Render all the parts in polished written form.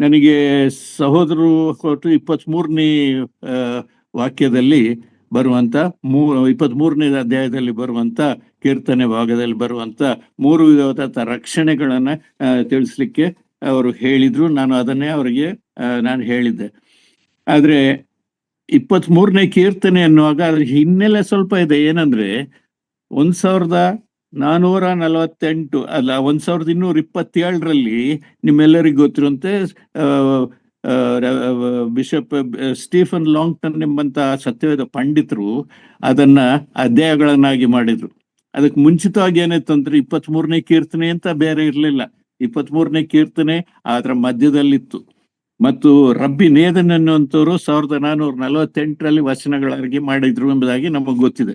ನನಗೆ ಸಹೋದರರು ಕೊಟ್ಟು 23ನೇ ವಾಕ್ಯದಲ್ಲಿ ಬರುವಂತ 23ನೇ ಅಧ್ಯಾಯದಲ್ಲಿ ಬರುವಂತ ಕೀರ್ತನೆ ಭಾಗದಲ್ಲಿ ಬರುವಂತ 3 ವಿಧವಾದ ರಕ್ಷಣೆಗಳನ್ನ ತಿಳಿಸ್ಲಿಕ್ಕೆ ಅವರು ಹೇಳಿದ್ರು. ನಾನು ಅದನ್ನೇ ಅವರಿಗೆ ನಾನು ಹೇಳಿದ್ದೆ. ಆದ್ರೆ 23ನೇ ಕೀರ್ತನೆ ಅನ್ನುವಾಗ ಅದ್ರ ಹಿನ್ನೆಲೆ ಸ್ವಲ್ಪ ಇದೆ. ಏನಂದ್ರೆ 1448 ಅಲ್ಲ 1227ರಲ್ಲಿ ನಿಮ್ಮೆಲ್ಲರಿಗೂ ಗೊತ್ತಿರುವಂತೆ ಬಿಷಪ್ ಸ್ಟೀಫನ್ ಲಾಂಗ್ಟನ್ ಎಂಬಂತ ಸತ್ಯವೇದ ಪಂಡಿತರು ಅದನ್ನ ಅಧ್ಯಾಯಗಳನ್ನಾಗಿ ಮಾಡಿದ್ರು. ಅದಕ್ಕೆ ಮುಂಚಿತವಾಗಿ ಏನಾಯ್ತು ಅಂದ್ರೆ 23ನೇ ಕೀರ್ತನೆ ಅಂತ ಬೇರೆ ಇರಲಿಲ್ಲ. 23ನೇ ಕೀರ್ತನೆ ಅದರ ಮಧ್ಯದಲ್ಲಿತ್ತು. ಮತ್ತು ರಬ್ಬಿ ನೇದನ್ ಅನ್ನುವಂಥವ್ರು 1448ರಲ್ಲಿ ವಚನಗಳಾಗಿ ಮಾಡಿದ್ರು ಎಂಬುದಾಗಿ ನಮಗೆ ಗೊತ್ತಿದೆ.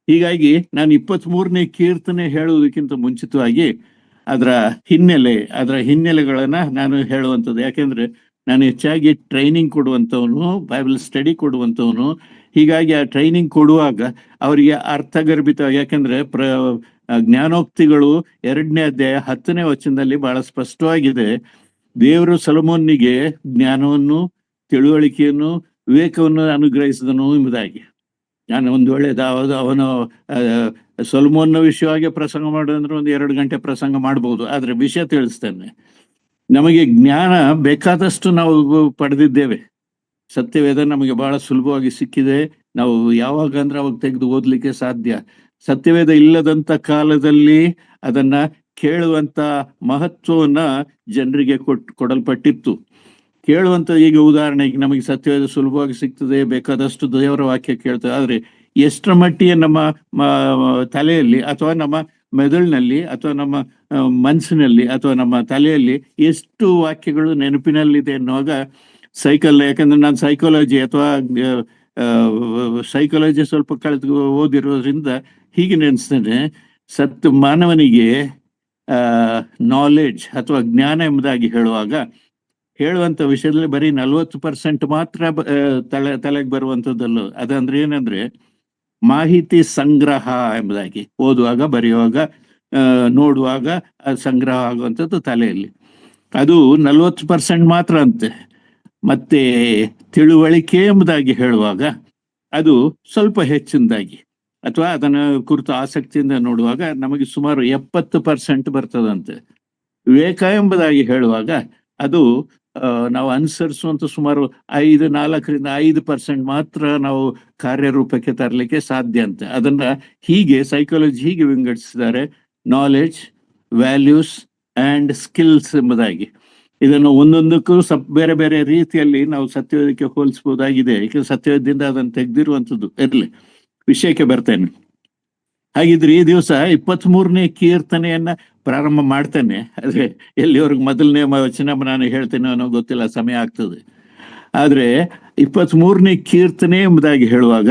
ಹೀಗಾಗಿ ನಾನು 23ನೇ ಕೀರ್ತನೆ ಹೇಳುವುದಕ್ಕಿಂತ ಮುಂಚಿತವಾಗಿ ಅದರ ಹಿನ್ನೆಲೆಗಳನ್ನ ನಾನು ಹೇಳುವಂಥದ್ದು. ಯಾಕೆಂದ್ರೆ ನಾನು ಹೆಚ್ಚಾಗಿ ಟ್ರೈನಿಂಗ್ ಕೊಡುವಂಥವನು, ಬೈಬಲ್ ಸ್ಟಡಿ ಕೊಡುವಂಥವನು. ಹೀಗಾಗಿ ಆ ಟ್ರೈನಿಂಗ್ ಕೊಡುವಾಗ ಅವರಿಗೆ ಅರ್ಥಗರ್ಭಿತ, ಯಾಕೆಂದ್ರೆ ಜ್ಞಾನೋಕ್ತಿಗಳು 2ನೇ ಅಧ್ಯಾಯ 10ನೇ ವಚನದಲ್ಲಿ ಬಹಳ ಸ್ಪಷ್ಟವಾಗಿದೆ. ದೇವರು ಸೊಲೊಮೋನನಿಗೆ ಜ್ಞಾನವನ್ನು, ತಿಳುವಳಿಕೆಯನ್ನು, ವಿವೇಕವನ್ನು ಅನುಗ್ರಹಿಸಿದನು ಎಂಬುದಾಗಿ. ನಾನು ಒಂದು ವೇಳೆ ಅವನು ಸೊಲೊಮೋನ್ನ ವಿಷಯವಾಗಿ ಪ್ರಸಂಗ ಮಾಡೋದಂದ್ರೆ 1-2 ಗಂಟೆ ಪ್ರಸಂಗ ಮಾಡ್ಬೋದು. ಆದ್ರೆ ವಿಷಯ ತಿಳಿಸ್ತೇನೆ. ನಮಗೆ ಜ್ಞಾನ ಬೇಕಾದಷ್ಟು ನಾವು ಪಡೆದಿದ್ದೇವೆ. ಸತ್ಯವೇದ ನಮಗೆ ಬಹಳ ಸುಲಭವಾಗಿ ಸಿಕ್ಕಿದೆ. ನಾವು ಯಾವಾಗ ಅಂದ್ರೆ ಅವಾಗ ತೆಗೆದು ಓದ್ಲಿಕ್ಕೆ ಸಾಧ್ಯ. ಸತ್ಯವೇದ ಇಲ್ಲದಂತ ಕಾಲದಲ್ಲಿ ಅದನ್ನ ಕೇಳುವಂತ ಮಹತ್ವವನ್ನ ಜನರಿಗೆ ಕೊಡಲ್ಪಟ್ಟಿತ್ತು. ಕೇಳುವಂತ ಈಗ ಉದಾಹರಣೆಗೆ ನಮಗೆ ಸತ್ಯವೇದ ಸುಲಭವಾಗಿ ಸಿಗ್ತದೆ, ಬೇಕಾದಷ್ಟು ದೇವರ ವಾಕ್ಯ ಕೇಳ್ತದೆ. ಆದ್ರೆ ಎಷ್ಟರ ಮಟ್ಟಿಗೆ ನಮ್ಮ ತಲೆಯಲ್ಲಿ ಅಥವಾ ನಮ್ಮ ಮೆದುಳಿನಲ್ಲಿ ಅಥವಾ ನಮ್ಮ ಮನಸ್ಸಿನಲ್ಲಿ ಅಥವಾ ನಮ್ಮ ತಲೆಯಲ್ಲಿ ಎಷ್ಟು ವಾಕ್ಯಗಳು ನೆನಪಿನಲ್ಲಿದೆ ಅನ್ನುವಾಗ ಯಾಕಂದ್ರೆ ನಾನು ಸೈಕಾಲಜಿ ಸ್ವಲ್ಪ ಓದಿರೋದ್ರಿಂದ ಹೀಗೆ ನೆನೆಸ್ತೇನೆ. ಮಾನವನಿಗೆ ನಾಲೆಡ್ಜ್ ಅಥವಾ ಜ್ಞಾನ ಎಂಬುದಾಗಿ ಹೇಳುವಂತ ವಿಷಯದಲ್ಲಿ ಬರೀ 40% ಮಾತ್ರ ತಲೆಗೆ ಬರುವಂಥದ್ದಲ್ಲ. ಅದಂದ್ರೆ ಏನಂದ್ರೆ ಮಾಹಿತಿ ಸಂಗ್ರಹ ಎಂಬುದಾಗಿ, ಓದುವಾಗ, ಬರೆಯುವಾಗ, ನೋಡುವಾಗ ಸಂಗ್ರಹ ಆಗುವಂಥದ್ದು ತಲೆಯಲ್ಲಿ. ಅದು 40% ಮಾತ್ರ ಅಂತೆ. ಮತ್ತೆ ತಿಳುವಳಿಕೆ ಎಂಬುದಾಗಿ ಹೇಳುವಾಗ ಅದು ಸ್ವಲ್ಪ ಹೆಚ್ಚಿನದಾಗಿ, ಅಥವಾ ಅದನ್ನ ಕುರಿತು ಆಸಕ್ತಿಯಿಂದ ನೋಡುವಾಗ ನಮಗೆ ಸುಮಾರು 70% ಬರ್ತದಂತೆ. ವಿವೇಕ ಎಂಬುದಾಗಿ ಹೇಳುವಾಗ ಅದು ನಾವು ಅನುಸರಿಸುವಂತ ಸುಮಾರು 4-5% ಮಾತ್ರ ನಾವು ಕಾರ್ಯರೂಪಕ್ಕೆ ತರಲಿಕ್ಕೆ ಸಾಧ್ಯ ಅಂತೆ. ಅದನ್ನ ಹೀಗೆ ಸೈಕಾಲಜಿ ಹೀಗೆ ವಿಂಗಡಿಸಿದ್ದಾರೆ: ನಾಲೆಡ್ಜ್, ವ್ಯಾಲ್ಯೂಸ್ ಅಂಡ್ ಸ್ಕಿಲ್ಸ್ ಎಂಬುದಾಗಿ. ಇದನ್ನು ಒಂದೊಂದಕ್ಕೂ ಬೇರೆ ಬೇರೆ ರೀತಿಯಲ್ಲಿ ನಾವು ಸತ್ಯವೇದಕ್ಕೆ ಹೋಲಿಸಬಹುದಾಗಿದೆ. ಏಕೆಂದ್ರೆ ಸತ್ಯವೇದದಿಂದ ಅದನ್ನು ತೆಗೆದಿರುವಂಥದ್ದು. ಇರಲಿ, ವಿಷಯಕ್ಕೆ ಬರ್ತೇನೆ. ಹಾಗಿದ್ರೆ ಈ ದಿವಸ 23ನೇ ಕೀರ್ತನೆಯನ್ನ ಪ್ರಾರಂಭ ಮಾಡ್ತೇನೆ. ಆದ್ರೆ ಎಲ್ಲಿವರೆಗೂ ಮೊದಲನೇ ವಚನ ನಾನು ಹೇಳ್ತೇನೆ ಅನ್ನೋ ಗೊತ್ತಿಲ್ಲ, ಸಮಯ ಆಗ್ತದೆ. ಆದ್ರೆ 23ನೇ ಕೀರ್ತನೆ ಎಂಬುದಾಗಿ ಹೇಳುವಾಗ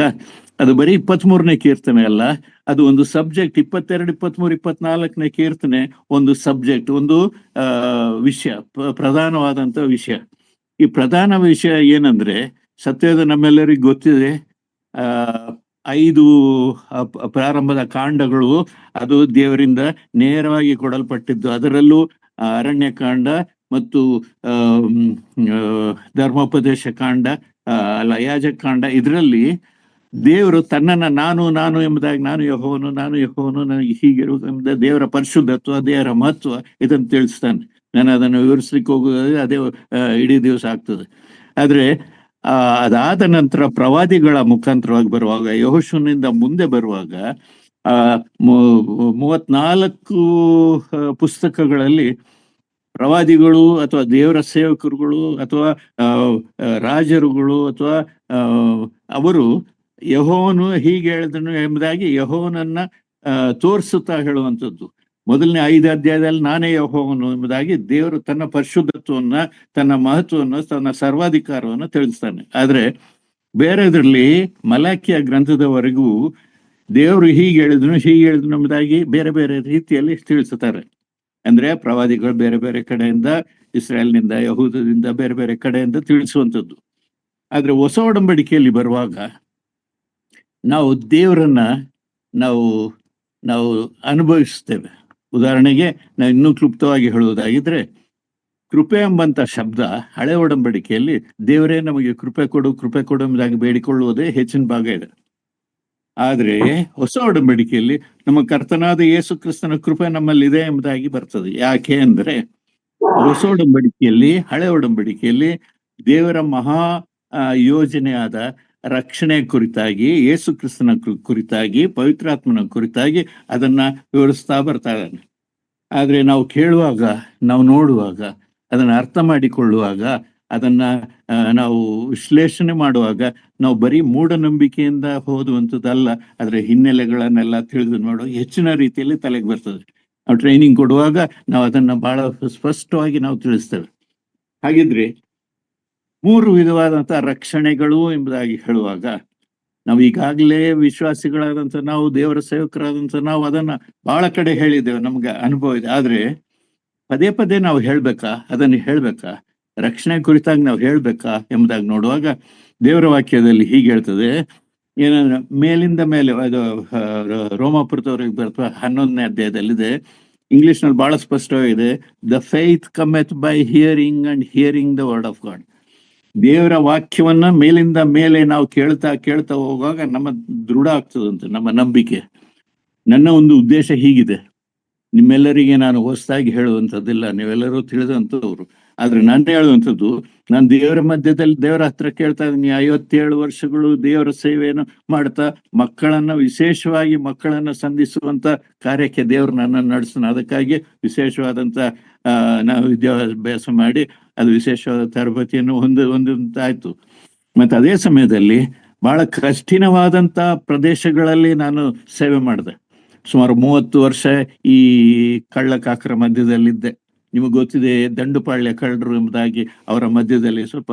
ಅದು ಬರೀ 23ನೇ ಕೀರ್ತನೆ ಅಲ್ಲ, ಅದು ಒಂದು ಸಬ್ಜೆಕ್ಟ್. 22, 23, 24ನೇ ಕೀರ್ತನೆ ಒಂದು ಸಬ್ಜೆಕ್ಟ್, ಒಂದು ವಿಷಯ, ಪ್ರಧಾನವಾದಂತ ವಿಷಯ. ಈ ಪ್ರಧಾನ ವಿಷಯ ಏನಂದ್ರೆ, ಸತ್ಯದ ನಮ್ಮೆಲ್ಲರಿಗೂ ಗೊತ್ತಿದೆ, 5 ಪ್ರಾರಂಭದ ಕಾಂಡಗಳು ಅದು ದೇವರಿಂದ ನೇರವಾಗಿ ಕೊಡಲ್ಪಟ್ಟಿದ್ದು. ಅದರಲ್ಲೂ ಅರಣ್ಯಕಾಂಡ ಮತ್ತು ಧರ್ಮೋಪದೇಶ ಕಾಂಡ, ಯಾಜಕಾಂಡ, ಇದರಲ್ಲಿ ದೇವರು ತನ್ನನ್ನ ನಾನು ಎಂಬುದಾಗಿ, ನಾನು ಯೆಹೋವನು ನನಗೆ ಹೀಗಿರುವುದು, ದೇವರ ಪರಿಶುದ್ಧತ್ವ, ದೇವರ ಮಹತ್ವ ಇದನ್ನು ತಿಳಿಸ್ತಾನೆ. ನಾನು ಅದನ್ನು ವಿವರಿಸ್ಲಿಕ್ಕೆ ಹೋಗೋದಾದ್ರೆ ಅದೇ ಇಡೀ ದಿವಸ ಆಗ್ತದೆ. ಆದ್ರೆ ಅದಾದ ನಂತರ ಪ್ರವಾದಿಗಳ ಮುಖಾಂತರವಾಗಿ ಬರುವಾಗ, ಯೆಹೋಶುವನಿಂದ ಮುಂದೆ ಬರುವಾಗ 34 ಪುಸ್ತಕಗಳಲ್ಲಿ ಪ್ರವಾದಿಗಳು ಅಥವಾ ದೇವರ ಸೇವಕರುಗಳು ಅಥವಾ ರಾಜರುಗಳು ಅಥವಾ ಅವರು ಯೆಹೋವನು ಹೀಗೆ ಹೇಳಿದನು ಎಂಬುದಾಗಿ ಯೆಹೋವನನ್ನ ತೋರಿಸುತ್ತಾ ಹೇಳುವಂಥದ್ದು. ಮೊದಲನೇ 5 ಅಧ್ಯಾಯದಲ್ಲಿ ನಾನೇ ಯೆಹೋವನು ಎಂಬುದಾಗಿ ದೇವರು ತನ್ನ ಪರಿಶುದ್ಧತ್ವವನ್ನ, ತನ್ನ ಮಹತ್ವವನ್ನು, ತನ್ನ ಸರ್ವಾಧಿಕಾರವನ್ನು ತಿಳಿಸ್ತಾನೆ. ಆದ್ರೆ ಬೇರೆದ್ರಲ್ಲಿ ಮಲಾಕಿಯ ಗ್ರಂಥದವರೆಗೂ ದೇವರು ಹೀಗೆ ಹೇಳಿದನು ಎಂಬುದಾಗಿ ಬೇರೆ ಬೇರೆ ರೀತಿಯಲ್ಲಿ ತಿಳಿಸುತ್ತಾರೆ. ಅಂದ್ರೆ ಪ್ರವಾದಿಗಳು ಬೇರೆ ಬೇರೆ ಕಡೆಯಿಂದ, ಇಸ್ರಾಯೇಲ್ನಿಂದ, ಯಹೂದದಿಂದ, ಬೇರೆ ಬೇರೆ ಕಡೆಯಿಂದ ತಿಳಿಸುವಂಥದ್ದು. ಆದ್ರೆ ಹೊಸ ಒಡಂಬಡಿಕೆಯಲ್ಲಿ ಬರುವಾಗ ನಾವು ದೇವರನ್ನ ನಾವು ಅನುಭವಿಸ್ತೇವೆ. ಉದಾಹರಣೆಗೆ ನಾವು ಇನ್ನೂ ಕ್ಲುಪ್ತವಾಗಿ ಹೇಳುವುದಾಗಿದ್ರೆ, ಕೃಪೆ ಎಂಬಂತ ಶಬ್ದ ಹಳೆ ಒಡಂಬಡಿಕೆಯಲ್ಲಿ ದೇವರೇ ನಮಗೆ ಕೃಪೆ ಕೊಡು ಎಂಬುದಾಗಿ ಬೇಡಿಕೊಳ್ಳುವುದೇ ಹೆಚ್ಚಿನ ಭಾಗ ಇದೆ. ಆದ್ರೆ ಹೊಸ ಒಡಂಬಡಿಕೆಯಲ್ಲಿ ನಮ್ಮ ಕರ್ತನಾದ ಯೇಸು ಕ್ರಿಸ್ತನ ಕೃಪೆ ನಮ್ಮಲ್ಲಿದೆ ಎಂಬುದಾಗಿ ಬರ್ತದೆ. ಯಾಕೆ ಅಂದ್ರೆ ಹೊಸ ಒಡಂಬಡಿಕೆಯಲ್ಲಿ, ಹಳೆ ಒಡಂಬಡಿಕೆಯಲ್ಲಿ ದೇವರ ಮಹಾ ಯೋಜನೆಯಾದ ರಕ್ಷಣೆ ಕುರಿತಾಗಿ, ಯೇಸು ಕ್ರಿಸ್ತನ ಕುರಿತಾಗಿ, ಪವಿತ್ರಾತ್ಮನ ಕುರಿತಾಗಿ ಅದನ್ನ ವಿವರಿಸ್ತಾ ಬರ್ತಾ ಇದ್ದಾನೆ. ಆದ್ರೆ ನಾವು ಕೇಳುವಾಗ, ನಾವು ನೋಡುವಾಗ, ಅದನ್ನ ಅರ್ಥ ಮಾಡಿಕೊಳ್ಳುವಾಗ, ಅದನ್ನ ನಾವು ವಿಶ್ಲೇಷಣೆ ಮಾಡುವಾಗ ನಾವು ಬರೀ ಮೂಢನಂಬಿಕೆಯಿಂದ ಓದುವಂಥದ್ದಲ್ಲ, ಅದರ ಹಿನ್ನೆಲೆಗಳನ್ನೆಲ್ಲ ತಿಳಿದು ಮಾಡುವ ಹೆಚ್ಚಿನ ರೀತಿಯಲ್ಲಿ ತಲೆಗೆ ಬರ್ತದೆ. ನಾವು ಟ್ರೈನಿಂಗ್ ಕೊಡುವಾಗ ನಾವು ಅದನ್ನ ಬಹಳ ಸ್ಪಷ್ಟವಾಗಿ ನಾವು ತಿಳಿಸ್ತೇವೆ. ಹಾಗಿದ್ರೆ 3 ವಿಧವಾದಂತಹ ರಕ್ಷಣೆಗಳು ಎಂಬುದಾಗಿ ಹೇಳುವಾಗ, ನಾವು ಈಗಾಗಲೇ ವಿಶ್ವಾಸಿಗಳಾದಂಥ ನಾವು, ದೇವರ ಸೇವಕರಾದಂಥ ನಾವು ಅದನ್ನ ಬಹಳ ಕಡೆ ಹೇಳಿದ್ದೇವೆ, ನಮ್ಗೆ ಅನುಭವ ಇದೆ. ಆದ್ರೆ ಪದೇ ಪದೇ ನಾವು ಅದನ್ನು ಹೇಳ್ಬೇಕಾ, ರಕ್ಷಣೆ ಕುರಿತಾಗಿ ನಾವು ಹೇಳ್ಬೇಕಾ ಎಂಬುದಾಗಿ ನೋಡುವಾಗ ದೇವರ ವಾಕ್ಯದಲ್ಲಿ ಹೀಗೆ ಹೇಳ್ತದೆ. ಏನಂದ್ರೆ ಮೇಲಿಂದ ಮೇಲೆ, ಅದು ರೋಮಾಪುರದವ್ರಿಗೆ ಬರ್ತವೆ 11ನೇ ಅಧ್ಯಾಯದಲ್ಲಿದೆ. ಇಂಗ್ಲಿಷ್ ನಲ್ಲಿ ಬಹಳ ಸ್ಪಷ್ಟವಾಗಿದೆ. The faith cometh by hearing and hearing the word of God. ದೇವರ ವಾಕ್ಯವನ್ನ ಮೇಲಿಂದ ಮೇಲೆ ನಾವು ಕೇಳ್ತಾ ಹೋಗುವಾಗ ನಮ್ಮ ದೃಢ ಆಗ್ತದಂತೆ ನಮ್ಮ ನಂಬಿಕೆ. ನನ್ನ ಒಂದು ಉದ್ದೇಶ ಹೀಗಿದೆ, ನಿಮ್ಮೆಲ್ಲರಿಗೆ ನಾನು ಹೊಸದಾಗಿ ಹೇಳುವಂಥದ್ದಿಲ್ಲ, ನೀವೆಲ್ಲರೂ ತಿಳಿದಂಥವ್ರು. ಆದ್ರೆ ನಾನು ಹೇಳುವಂಥದ್ದು, ನಾನು ದೇವರ ಮಧ್ಯದಲ್ಲಿ ದೇವರ ಹತ್ರ ಕೇಳ್ತಾ ಇದ್ದೀನಿ. 57 ವರ್ಷಗಳು ದೇವರ ಸೇವೆಯನ್ನು ಮಾಡ್ತಾ ವಿಶೇಷವಾಗಿ ಮಕ್ಕಳನ್ನ ಸಂಧಿಸುವಂತ ಕಾರ್ಯಕ್ಕೆ ದೇವರು ನನ್ನನ್ನು ನಡೆಸ್ತಾನೆ. ಅದಕ್ಕಾಗಿ ವಿಶೇಷವಾದಂತ ನಾವು ವಿದ್ಯಾಭ್ಯಾಸ ಮಾಡಿ ಅದು ವಿಶೇಷವಾದ ತರಬೇತಿಯನ್ನು ಹೊಂದಂತಾಯ್ತು. ಮತ್ತೆ ಅದೇ ಸಮಯದಲ್ಲಿ ಬಹಳ ಕಠಿಣವಾದಂತ ಪ್ರದೇಶಗಳಲ್ಲಿ ನಾನು ಸೇವೆ ಮಾಡಿದೆ. ಸುಮಾರು 30 ವರ್ಷ ಈ ಕಳ್ಳಕಾಕರ ಮಧ್ಯದಲ್ಲಿದ್ದೆ. ನಿಮಗೆ ಗೊತ್ತಿದೆ, ದಂಡುಪಾಳ್ಯ ಕಳ್ಳರು ಎಂಬುದಾಗಿ ಅವರ ಮಧ್ಯದಲ್ಲಿ ಸ್ವಲ್ಪ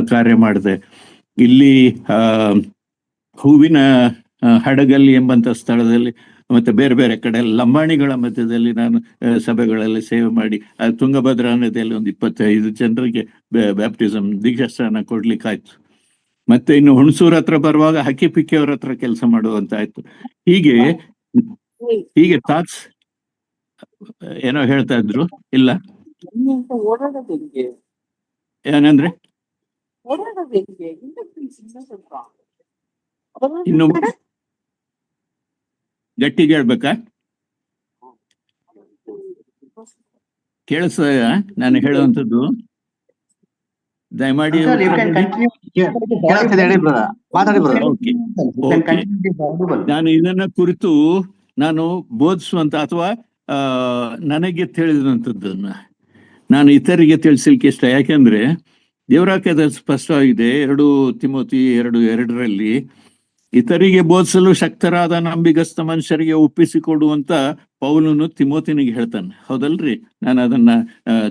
ಕಾರ್ಯ ಮಾಡಿದೆ. ಇಲ್ಲಿ ಹೂವಿನ ಹಡಗಲ್ಲಿ ಎಂಬಂತ ಸ್ಥಳದಲ್ಲಿ, ಮತ್ತೆ ಬೇರೆ ಬೇರೆ ಕಡೆ ಲಂಬಾಣಿಗಳ ಮಧ್ಯದಲ್ಲಿ ನಾನು ಸಭೆಗಳಲ್ಲಿ ಸೇವೆ ಮಾಡಿ, ತುಂಗಭದ್ರಾ ನದಿಯಲ್ಲಿ ಒಂದು 25 ಜನರಿಗೆ ಬ್ಯಾಪ್ಟಿಸಮ್ ದೀಕ್ಷಾಸ್ನಾನ ಕೊಡ್ಲಿಕ್ಕಾಯ್ತು. ಮತ್ತೆ ಇನ್ನು ಹುಣಸೂರ್ ಹತ್ರ ಬರುವಾಗ ಹಕ್ಕಿ ಪಿಕ್ಕಿ ಅವ್ರ ಹತ್ರ ಕೆಲಸ ಮಾಡುವಂತಾಯ್ತು. ಹೀಗೆ ಥಾಟ್ಸ್ ಏನೋ ಹೇಳ್ತಾ ಇದ್ರು. ಇಲ್ಲ ಏನಂದ್ರೆ ಇನ್ನು ಗಟ್ಟಿಗೆ ಹೇಳ್ಬೇಕಾ? ಕೇಳಿಸ ನಾನು ಹೇಳುವಂಥದ್ದು? ದಯಮಾಡಿ ನಾನು ಇದನ್ನ ಕುರಿತು ನಾನು ಬೋಧಿಸುವಂತ ಅಥವಾ ನನಗೆ ತಿಳಿದಂಥದ್ದನ್ನ ನಾನು ಇತರಿಗೆ ತಿಳಿಸ್ಲಿಕ್ಕೆ ಇಷ್ಟ. ಯಾಕೆಂದ್ರೆ ದೇವರಾಕ್ಯದಲ್ಲಿ ಸ್ಪಷ್ಟವಾಗಿದೆ. 2 ತಿಮೋತಿ 2:2 ಇತರಿಗೆ ಬೋಧಿಸಲು ಶಕ್ತರಾದ ನಂಬಿಗಸ್ತ ಮನುಷ್ಯರಿಗೆ ಒಪ್ಪಿಸಿಕೊಡುವಂತ ಪೌಲನು ತಿಮೋತಿನಿಗೆ ಹೇಳ್ತಾನೆ. ಹೌದಲ್ರಿ? ನಾನು ಅದನ್ನ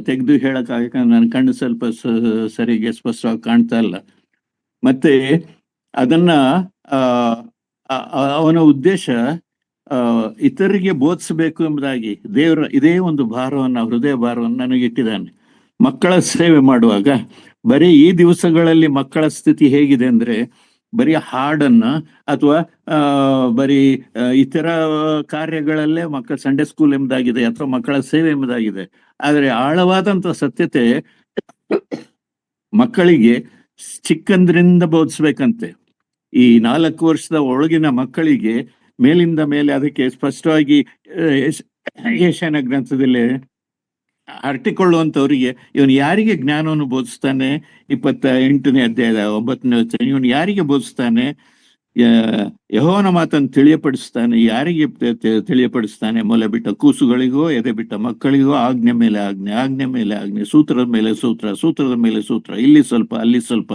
ತೆಗೆದು ಹೇಳಕ್ಕಾಗ ನನ್ನ ಕಣ್ಣು ಸ್ವಲ್ಪ ಸರಿಗೆ ಸ್ಪಷ್ಟವಾಗಿ ಕಾಣ್ತಾ ಇಲ್ಲ. ಮತ್ತೆ ಅದನ್ನ ಅವನ ಉದ್ದೇಶ ಇತರಿಗೆ ಬೋಧಿಸಬೇಕು ಎಂಬುದಾಗಿ ದೇವರ ಇದೇ ಒಂದು ಭಾರವನ್ನು, ಹೃದಯ ಭಾರವನ್ನು ನನಗಿಟ್ಟಿದ್ದಾನೆ. ಮಕ್ಕಳ ಸೇವೆ ಮಾಡುವಾಗ ಬರೀ ಈ ದಿವಸಗಳಲ್ಲಿ ಮಕ್ಕಳ ಸ್ಥಿತಿ ಹೇಗಿದೆ ಅಂದ್ರೆ, ಬರೀ ಹಾಡನ್ನ ಅಥವಾ ಬರೀ ಇತರ ಕಾರ್ಯಗಳಲ್ಲೇ ಮಕ್ಕಳ ಸಂಡೇ ಸ್ಕೂಲ್ ಎಂಬುದಾಗಿದೆ ಅಥವಾ ಮಕ್ಕಳ ಸೇವೆ ಎಂಬುದಾಗಿದೆ. ಆದರೆ ಆಳವಾದಂತ ಸತ್ಯತೆ ಮಕ್ಕಳಿಗೆ ಚಿಕ್ಕಂದ್ರಿಂದ ಬೋಧಿಸ್ಬೇಕಂತೆ. ಈ 4 ವರ್ಷದ ಒಳಗಿನ ಮಕ್ಕಳಿಗೆ ಮೇಲಿಂದ ಮೇಲೆ ಅದಕ್ಕೆ ಸ್ಪಷ್ಟವಾಗಿ ಯೆಶಾಯನ ಗ್ರಂಥದಲ್ಲಿ ಅರ್ಟಿಕೊಳ್ಳುವಂಥವ್ರಿಗೆ ಇವನು ಯಾರಿಗೆ ಜ್ಞಾನವನ್ನು ಬೋಧಿಸ್ತಾನೆ, 28ನೇ ಅಧ್ಯಾಯದ 9ನೇ ವಚನ, ಇವನು ಯಾರಿಗೆ ಬೋಧಿಸ್ತಾನೆ, ಯೆಹೋವನ ಮಾತನ್ನು ತಿಳಿಯಪಡಿಸ್ತಾನೆ, ಯಾರಿಗೆ ತಿಳಿಯಪಡಿಸ್ತಾನೆ? ಮೊಲೆ ಬಿಟ್ಟ ಕೂಸುಗಳಿಗೋ, ಎದೆ ಬಿಟ್ಟ ಮಕ್ಕಳಿಗೋ, ಆಜ್ಞೆ ಮೇಲೆ ಆಜ್ಞೆ, ಆಜ್ಞೆ ಮೇಲೆ ಆಜ್ಞೆ, ಸೂತ್ರದ ಮೇಲೆ ಸೂತ್ರ, ಸೂತ್ರದ ಮೇಲೆ ಸೂತ್ರ, ಇಲ್ಲಿ ಸ್ವಲ್ಪ ಅಲ್ಲಿ ಸ್ವಲ್ಪ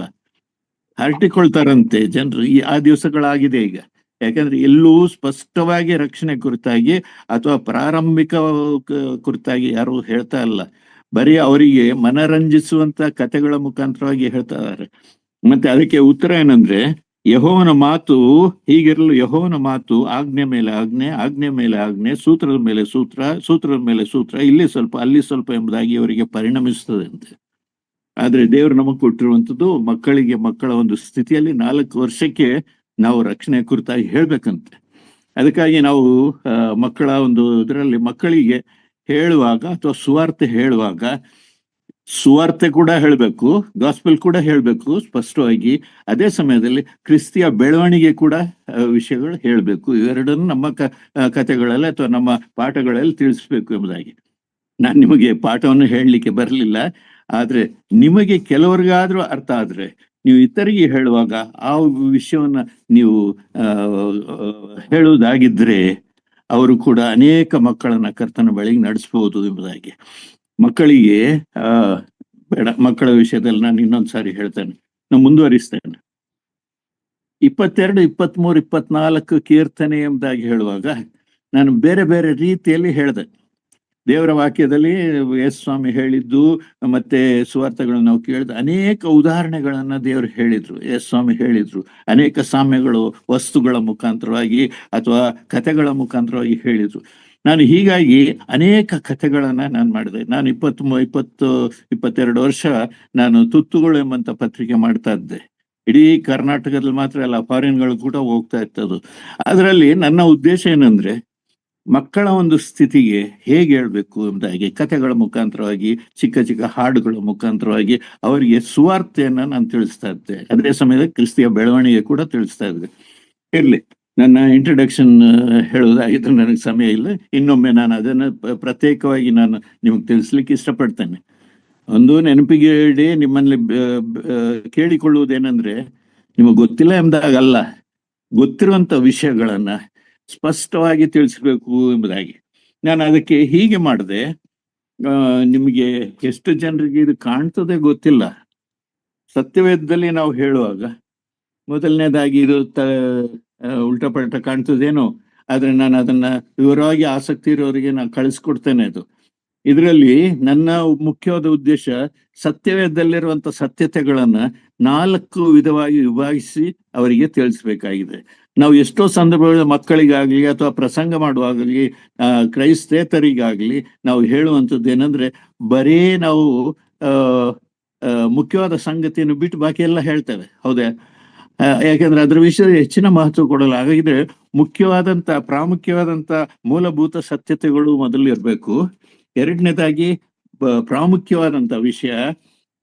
ಹರಟಿಕೊಳ್ತಾರಂತೆ ಜನರು. ಆ ದಿವಸಗಳಾಗಿದೆ ಈಗ. ಯಾಕಂದ್ರೆ ಎಲ್ಲೂ ಸ್ಪಷ್ಟವಾಗಿ ರಕ್ಷಣೆ ಕುರಿತಾಗಿ ಅಥವಾ ಪ್ರಾರಂಭಿಕ ಕುರಿತಾಗಿ ಯಾರು ಹೇಳ್ತಾ ಇಲ್ಲ. ಬರೀ ಅವರಿಗೆ ಮನರಂಜಿಸುವಂತ ಕಥೆಗಳ ಮುಖಾಂತರವಾಗಿ ಹೇಳ್ತಾ ಇದ್ದಾರೆ. ಮತ್ತೆ ಅದಕ್ಕೆ ಉತ್ತರ ಏನಂದ್ರೆ, ಯೆಹೋವನ ಮಾತು ಹೀಗಿರಲು, ಯೆಹೋವನ ಮಾತು ಆಜ್ಞೆ ಮೇಲೆ ಆಜ್ಞೆ, ಆಜ್ಞೆ ಮೇಲೆ ಆಜ್ಞೆ, ಸೂತ್ರದ ಮೇಲೆ ಸೂತ್ರ, ಸೂತ್ರದ ಮೇಲೆ ಸೂತ್ರ, ಇಲ್ಲಿ ಸ್ವಲ್ಪ ಅಲ್ಲಿ ಸ್ವಲ್ಪ ಎಂಬುದಾಗಿ ಅವರಿಗೆ ಪರಿಣಮಿಸ್ತದೆ ಅಂತೆ. ಆದ್ರೆ ದೇವರು ನಮಗೆ ಕೊಟ್ಟಿರುವಂಥದ್ದು ಮಕ್ಕಳಿಗೆ, ಮಕ್ಕಳ ಒಂದು ಸ್ಥಿತಿಯಲ್ಲಿ 4 ವರ್ಷಕ್ಕೆ ನಾವು ರಕ್ಷಣೆ ಕುರಿತಾಗಿ ಹೇಳ್ಬೇಕಂತೆ. ಅದಕ್ಕಾಗಿ ನಾವು ಮಕ್ಕಳ ಒಂದು ಇದರಲ್ಲಿ ಮಕ್ಕಳಿಗೆ ಹೇಳುವಾಗ ಅಥವಾ ಸುವಾರ್ತೆ ಹೇಳುವಾಗ ಸುವಾರ್ತೆ ಕೂಡ ಹೇಳಬೇಕು, ಗಾಸ್ಪೆಲ್ ಕೂಡ ಹೇಳಬೇಕು ಸ್ಪಷ್ಟವಾಗಿ. ಅದೇ ಸಮಯದಲ್ಲಿ ಕ್ರಿಸ್ತಿಯ ಬೆಳವಣಿಗೆ ಕೂಡ ವಿಷಯಗಳು ಹೇಳಬೇಕು. ಇವೆರಡನ್ನು ನಮ್ಮ ಕಥೆಗಳಲ್ಲಿ ಅಥವಾ ನಮ್ಮ ಪಾಠಗಳಲ್ಲಿ ತಿಳಿಸ್ಬೇಕು ಎಂಬುದಾಗಿ. ನಾನು ನಿಮಗೆ ಪಾಠವನ್ನು ಹೇಳಲಿಕ್ಕೆ ಬರಲಿಲ್ಲ, ಆದ್ರೆ ನಿಮಗೆ ಕೆಲವರಿಗಾದ್ರೂ ಅರ್ಥ ಆದ್ರೆ ನೀವು ಇತರಿಗೆ ಹೇಳುವಾಗ ಆ ವಿಷಯವನ್ನ ನೀವು ಹೇಳುವುದಾಗಿದ್ರೆ ಅವರು ಕೂಡ ಅನೇಕ ಮಕ್ಕಳನ್ನ ಕರ್ತನ ಬಳಿಗೆ ನಡೆಸಬಹುದು ಎಂಬುದಾಗಿ. ಮಕ್ಕಳಿಗೆ ಬೇಡ, ಮಕ್ಕಳ ವಿಷಯದಲ್ಲಿ ನಾನು ಇನ್ನೊಂದು ಸಾರಿ ಹೇಳ್ತೇನೆ, ನಾನು ಮುಂದುವರಿಸ್ತೇನೆ. 22, 23, 24 ಕೀರ್ತನೆ ಎಂಬುದಾಗಿ ಹೇಳುವಾಗ ನಾನು ಬೇರೆ ಬೇರೆ ರೀತಿಯಲ್ಲಿ ಹೇಳಿದೆ. ದೇವರ ವಾಕ್ಯದಲ್ಲಿ ಯೇಸು ಸ್ವಾಮಿ ಹೇಳಿದ್ದು ಮತ್ತೆ ಸುವಾರ್ತೆಗಳನ್ನು ನಾವು ಕೇಳಿದ ಅನೇಕ ಉದಾಹರಣೆಗಳನ್ನ ದೇವರು ಹೇಳಿದ್ರು, ಯೇಸು ಸ್ವಾಮಿ ಹೇಳಿದ್ರು. ಅನೇಕ ಸಾಮ್ಯಗಳು ವಸ್ತುಗಳ ಮುಖಾಂತರವಾಗಿ ಅಥವಾ ಕಥೆಗಳ ಮುಖಾಂತರವಾಗಿ ಹೇಳಿದ್ರು. ನಾನು ಹೀಗಾಗಿ ಅನೇಕ ಕಥೆಗಳನ್ನ ನಾನು ಮಾಡಿದೆ. ನಾನು 22 ವರ್ಷ ನಾನು ತುತ್ತುಗಳು ಎಂಬಂತ ಪತ್ರಿಕೆ ಮಾಡ್ತಾ ಇದ್ದೆ. ಇಡೀ ಕರ್ನಾಟಕದಲ್ಲಿ ಮಾತ್ರ ಅಲ್ಲ, ಫಾರಿನ್ಗಳು ಕೂಡ ಹೋಗ್ತಾ ಇತ್ತದು. ಅದರಲ್ಲಿ ನನ್ನ ಉದ್ದೇಶ ಏನಂದ್ರೆ ಮಕ್ಕಳ ಒಂದು ಸ್ಥಿತಿಗೆ ಹೇಗೆ ಹೇಳ್ಬೇಕು ಎಂಬುದಾಗಿ ಕಥೆಗಳ ಮುಖಾಂತರವಾಗಿ, ಚಿಕ್ಕ ಚಿಕ್ಕ ಹಾಡುಗಳ ಮುಖಾಂತರವಾಗಿ ಅವರಿಗೆ ಸುವಾರ್ತೆಯನ್ನ ನಾನು ತಿಳಿಸ್ತಾ ಇದ್ದೆ. ಅದೇ ಸಮಯದಲ್ಲಿ ಕ್ರಿಸ್ತಿಯ ಬೆಳವಣಿಗೆ ಕೂಡ ತಿಳಿಸ್ತಾ ಇದ್ದೆ. ಇರ್ಲಿ, ನನ್ನ ಇಂಟ್ರಡಕ್ಷನ್ ಹೇಳುವುದಾಗಿದ್ರೆ ನನಗೆ ಸಮಯ ಇಲ್ಲ. ಇನ್ನೊಮ್ಮೆ ನಾನು ಅದನ್ನು ಪ್ರತ್ಯೇಕವಾಗಿ ನಾನು ನಿಮಗೆ ತಿಳಿಸ್ಲಿಕ್ಕೆ ಇಷ್ಟಪಡ್ತೇನೆ. ಒಂದು ನೆನಪಿಗೆ ಇಡಿ, ನಿಮ್ಮಲ್ಲಿ ಕೇಳಿಕೊಳ್ಳುವುದೇನೆಂದ್ರೆ, ನಿಮಗೆ ಗೊತ್ತಿಲ್ಲ ಎಂಬುದಾಗಲ್ಲ, ಗೊತ್ತಿರುವಂತ ವಿಷಯಗಳನ್ನ ಸ್ಪಷ್ಟವಾಗಿ ತಿಳಿಸ್ಬೇಕು ಎಂಬುದಾಗಿ. ನಾನು ಅದಕ್ಕೆ ಹೀಗೆ ಮಾಡಿದೆ. ನಿಮಗೆ ಎಷ್ಟು ಜನರಿಗೆ ಇದು ಕಾಣ್ತದೆ ಗೊತ್ತಿಲ್ಲ. ಸತ್ಯವೇದದಲ್ಲಿ ನಾವು ಹೇಳುವಾಗ ಮೊದಲನೇದಾಗಿ ಇದು ಉಲ್ಟಾ ಪಲ್ಟ ಕಾಣ್ತದೇನೋ, ಆದ್ರೆ ನಾನು ಅದನ್ನ ವಿವರವಾಗಿ ಆಸಕ್ತಿ ಇರೋರಿಗೆ ನಾನು ಕಳಿಸ್ಕೊಡ್ತೇನೆ. ಇದರಲ್ಲಿ ನನ್ನ ಮುಖ್ಯವಾದ ಉದ್ದೇಶ ಸತ್ಯವೇದದಲ್ಲಿರುವಂತ ಸತ್ಯತೆಗಳನ್ನ 4 ವಿಧವಾಗಿ ವಿಭಾಗಿಸಿ ಅವರಿಗೆ ತಿಳಿಸ್ಬೇಕಾಗಿದೆ. ನಾವು ಎಷ್ಟೋ ಸಂದರ್ಭಗಳಲ್ಲಿ ಮಕ್ಕಳಿಗಾಗ್ಲಿ ಅಥವಾ ಪ್ರಸಂಗ ಮಾಡುವಾಗಲಿ ಕ್ರೈಸ್ತೇತರಿಗಾಗ್ಲಿ ನಾವು ಹೇಳುವಂಥದ್ದು ಏನಂದ್ರೆ, ಬರೀ ನಾವು ಮುಖ್ಯವಾದ ಸಂಗತಿಯನ್ನು ಬಿಟ್ಟು ಬಾಕಿ ಎಲ್ಲ ಹೇಳ್ತೇವೆ, ಹೌದಾ? ಯಾಕೆಂದ್ರೆ ಅದ್ರ ವಿಷಯ ಹೆಚ್ಚಿನ ಮಹತ್ವ ಕೊಡಲ್ಲ. ಹಾಗಾದ್ರೆ ಮುಖ್ಯವಾದಂತ ಪ್ರಾಮುಖ್ಯವಾದಂತ ಮೂಲಭೂತ ಸತ್ಯತೆಗಳು ಮೊದಲು ಇರಬೇಕು. ಎರಡನೇದಾಗಿ ಪ್ರಾಮುಖ್ಯವಾದಂತ ವಿಷಯ.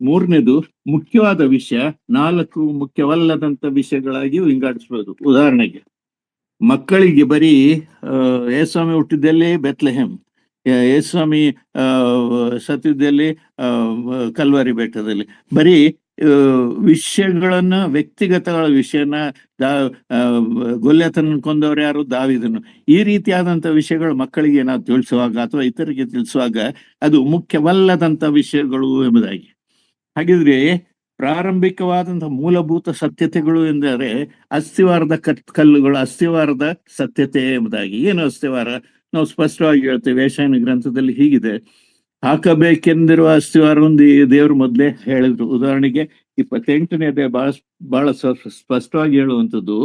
ಮೂರನೇದು ಮುಖ್ಯವಾದ ವಿಷಯ. 4 ಮುಖ್ಯವಲ್ಲದಂತ ವಿಷಯಗಳಾಗಿ ವಿಂಗಡಿಸ್ಬೋದು. ಉದಾಹರಣೆಗೆ, ಮಕ್ಕಳಿಗೆ ಬರೀ ಯೇಸುಸ್ವಾಮಿ ಹುಟ್ಟಿದಲ್ಲಿ ಬೆತ್ಲೆಹೆಮ್, ಯೇಸುಸ್ವಾಮಿ ಸತ್ತಿದ್ದಲ್ಲಿ ಕಲ್ವಾರಿ ಬೆಟ್ಟದಲ್ಲಿ, ಬರೀ ವಿಷಯಗಳನ್ನ, ವ್ಯಕ್ತಿಗತಗಳ ವಿಷಯನ, ಗೊಲ್ಯಾತನನ್ನು ಕೊಂದವರು ಯಾರು, ದಾವೀದನು, ಈ ರೀತಿಯಾದಂತ ವಿಷಯಗಳು ಮಕ್ಕಳಿಗೆ ನಾವು ತಿಳಿಸುವಾಗ ಅಥವಾ ಇತರಿಗೆ ತಿಳಿಸುವಾಗ ಅದು ಮುಖ್ಯವಲ್ಲದಂತ ವಿಷಯಗಳು ಎಂಬುದಾಗಿ. ಹಾಗಿದ್ರೆ ಪ್ರಾರಂಭಿಕವಾದಂತಹ ಮೂಲಭೂತ ಸತ್ಯತೆಗಳು ಎಂದರೆ ಅಸ್ಥಿವಾರದ ಕಲ್ಲುಗಳು, ಅಸ್ಥಿವಾರದ ಸತ್ಯತೆ ಎಂಬುದಾಗಿ. ಏನು ಅಸ್ಥಿವಾರ? ನಾವು ಸ್ಪಷ್ಟವಾಗಿ ಹೇಳ್ತೇವೆ, ಯೆಶಾಯನ ಗ್ರಂಥದಲ್ಲಿ ಹೀಗಿದೆ, ಹಾಕಬೇಕೆಂದಿರುವ ಅಸ್ಥಿವಾರವನ್ನು ದೇವರು ಮೊದಲೇ ಹೇಳಿದ್ರು. ಉದಾಹರಣೆಗೆ 28ನೇ ಅಧ್ಯಾಯ ಬಹಳ ಸ್ಪಷ್ಟವಾಗಿ ಹೇಳುವಂಥದ್ದು,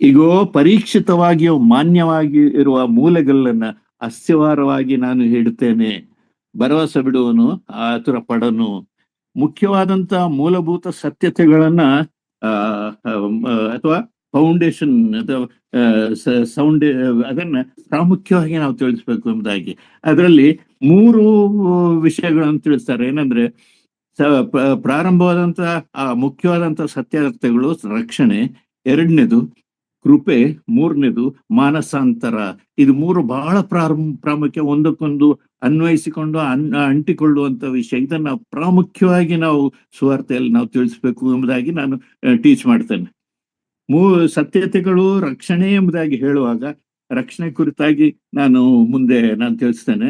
ಈಗೋ ಪರೀಕ್ಷಿತವಾಗಿಯೂ ಮಾನ್ಯವಾಗಿ ಇರುವ ಮೂಲೆಗಲ್ಲನ್ನ ಅಸ್ಥಿವಾರವಾಗಿ ನಾನು ಇಡುತ್ತೇನೆ, ಭರವಸೆ ಬಿಡುವನು ಆತುರ ಪಡನು. ಮುಖ್ಯವಾದಂತ ಮೂಲಭೂತ ಸತ್ಯತೆಗಳನ್ನ ಅಥವಾ ಫೌಂಡೇಶನ್ ಅಥವಾ ಅದನ್ನ ಪ್ರಾಮುಖ್ಯವಾಗಿ ನಾವು ತಿಳಿಸ್ಬೇಕು ಎಂಬುದಾಗಿ. ಅದರಲ್ಲಿ 3 ವಿಷಯಗಳನ್ನು ತಿಳಿಸ್ತಾರೆ. ಏನಂದ್ರೆ, ಪ್ರಾರಂಭವಾದಂತ ಮುಖ್ಯವಾದಂತ ಸತ್ಯಾರ್ಥಗಳು ರಕ್ಷಣೆ, ಎರಡನೇದು ಕೃಪೆ, ಮೂರನೇದು ಮಾನಸಾಂತರ. ಇದು 3 ಬಹಳ ಪ್ರಾಮುಖ್ಯ, ಒಂದಕ್ಕೊಂದು ಅನ್ವಯಿಸಿಕೊಂಡು ಅಂಟಿಕೊಳ್ಳುವಂತ ವಿಷಯ. ಇದನ್ನ ಪ್ರಾಮುಖ್ಯವಾಗಿ ನಾವು ಸುವಾರ್ತೆಯಲ್ಲಿ ನಾವು ತಿಳಿಸ್ಬೇಕು ಎಂಬುದಾಗಿ ನಾನು ಟೀಚ್ ಮಾಡ್ತೇನೆ. ಸತ್ಯತೆಗಳು ರಕ್ಷಣೆ ಎಂಬುದಾಗಿ ಹೇಳುವಾಗ ರಕ್ಷಣೆ ಕುರಿತಾಗಿ ನಾನು ಮುಂದೆ ತಿಳಿಸ್ತೇನೆ.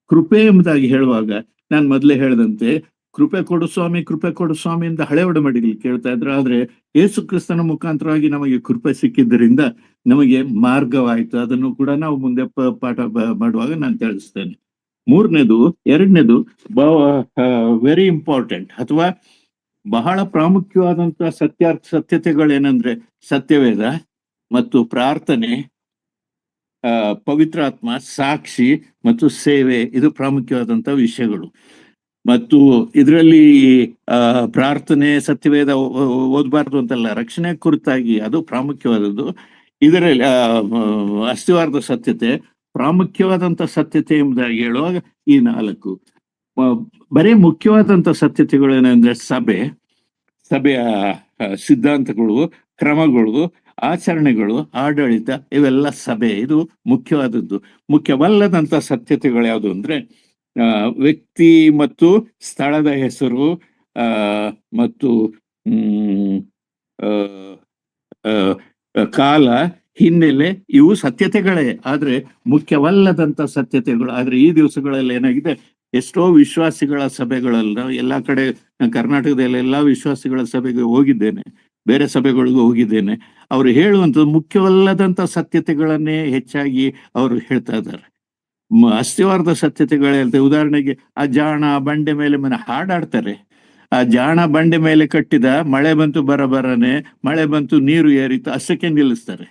ಕೃಪೆ ಎಂಬುದಾಗಿ ಹೇಳುವಾಗ ನಾನು ಮೊದಲೇ ಹೇಳಿದಂತೆ, ಕೃಪೆ ಕೊಡು ಸ್ವಾಮಿ, ಕೃಪೆ ಕೊಡು ಸ್ವಾಮಿ ಅಂತ ಹಳೆ ಒಡಂಬಡಿಕೆಯಲ್ಲಿ ಕೇಳ್ತಾ ಇದ್ರು. ಆದ್ರೆ ಯೇಸು ಕ್ರಿಸ್ತನ ಮುಖಾಂತರವಾಗಿ ನಮಗೆ ಕೃಪೆ ಸಿಕ್ಕಿದ್ದರಿಂದ ನಮಗೆ ಮಾರ್ಗವಾಯಿತು. ಅದನ್ನು ಕೂಡ ನಾವು ಮುಂದೆ ಪಾಠ ಮಾಡುವಾಗ ನಾನು ತಿಳಿಸ್ತೇನೆ. ಎರಡನೇದು ವೆರಿ ಇಂಪಾರ್ಟೆಂಟ್ ಅಥವಾ ಬಹಳ ಪ್ರಾಮುಖ್ಯವಾದಂತಹ ಸತ್ಯತೆಗಳೇನಂದ್ರೆ, ಸತ್ಯವೇದ ಮತ್ತು ಪ್ರಾರ್ಥನೆ, ಪವಿತ್ರಾತ್ಮ, ಸಾಕ್ಷಿ ಮತ್ತು ಸೇವೆ. ಇದು ಪ್ರಾಮುಖ್ಯವಾದಂತ ವಿಷಯಗಳು. ಮತ್ತು ಇದರಲ್ಲಿ ಪ್ರಾರ್ಥನೆ, ಸತ್ಯವೇದ ಓದಬಾರ್ದು ಅಂತಲ್ಲ, ರಕ್ಷಣೆ ಕುರಿತಾಗಿ ಅದು ಪ್ರಾಮುಖ್ಯವಾದದ್ದು. ಇದರಲ್ಲಿ ಅಸ್ಥಿವಾರದ ಸತ್ಯತೆ, ಪ್ರಾಮುಖ್ಯವಾದಂತ ಸತ್ಯತೆ ಎಂಬುದಾಗಿ ಹೇಳುವಾಗ ಈ 4 ಬರೀ ಮುಖ್ಯವಾದಂತ ಸತ್ಯತೆಗಳು ಏನಂದ್ರೆ ಸಭೆಯ ಸಿದ್ಧಾಂತಗಳು, ಕ್ರಮಗಳು, ಆಚರಣೆಗಳು, ಆಡಳಿತ, ಇವೆಲ್ಲ ಸಭೆ. ಇದು ಮುಖ್ಯವಾದದ್ದು. ಮುಖ್ಯವಲ್ಲದಂತ ಸತ್ಯತೆಗಳು ಯಾವುದು ಅಂದ್ರೆ ವ್ಯಕ್ತಿ ಮತ್ತು ಸ್ಥಳದ ಹೆಸರು, ಮತ್ತು ಕಾಲ, ಹಿನ್ನೆಲೆ, ಇವು ಸತ್ಯತೆಗಳೇ. ಆದ್ರೆ ಮುಖ್ಯವಲ್ಲದಂತ ಸತ್ಯತೆಗಳು. ಆದ್ರೆ ಈ ದಿವಸಗಳಲ್ಲಿ ಏನಾಗಿದೆ, ಎಷ್ಟೋ ವಿಶ್ವಾಸಿಗಳ ಸಭೆಗಳಲ್ಲ, ಎಲ್ಲಾ ಕಡೆ ಕರ್ನಾಟಕದಲ್ಲಿ ಎಲ್ಲಾ ವಿಶ್ವಾಸಿಗಳ ಸಭೆಗೆ ಹೋಗಿದ್ದೇನೆ, ಬೇರೆ ಸಭೆಗಳಿಗೂ ಹೋಗಿದ್ದೇನೆ. ಅವರು ಹೇಳುವಂಥದ್ದು ಮುಖ್ಯವಲ್ಲದಂತ ಸತ್ಯತೆಗಳನ್ನೇ ಹೆಚ್ಚಾಗಿ ಅವರು ಹೇಳ್ತಾ ಇದ್ದಾರೆ. ಅಸ್ಥಿವಾರದ ಸತ್ಯತೆಗಳು ಹೇಳ್ತಾರೆ. ಉದಾಹರಣೆಗೆ ಆ ಜಾಣ ಬಂಡೆ ಮೇಲೆ ಮನೆ ಹಾಡಾಡ್ತಾರೆ. ಆ ಜಾಣ ಬಂಡೆ ಮೇಲೆ ಕಟ್ಟಿದ, ಮಳೆ ಬಂತು ಬರಬರನೆ, ಮಳೆ ಬಂತು ನೀರು ಏರಿತು, ಅಷ್ಟಕ್ಕೆ ನಿಲ್ಲಿಸ್ತಾರೆ.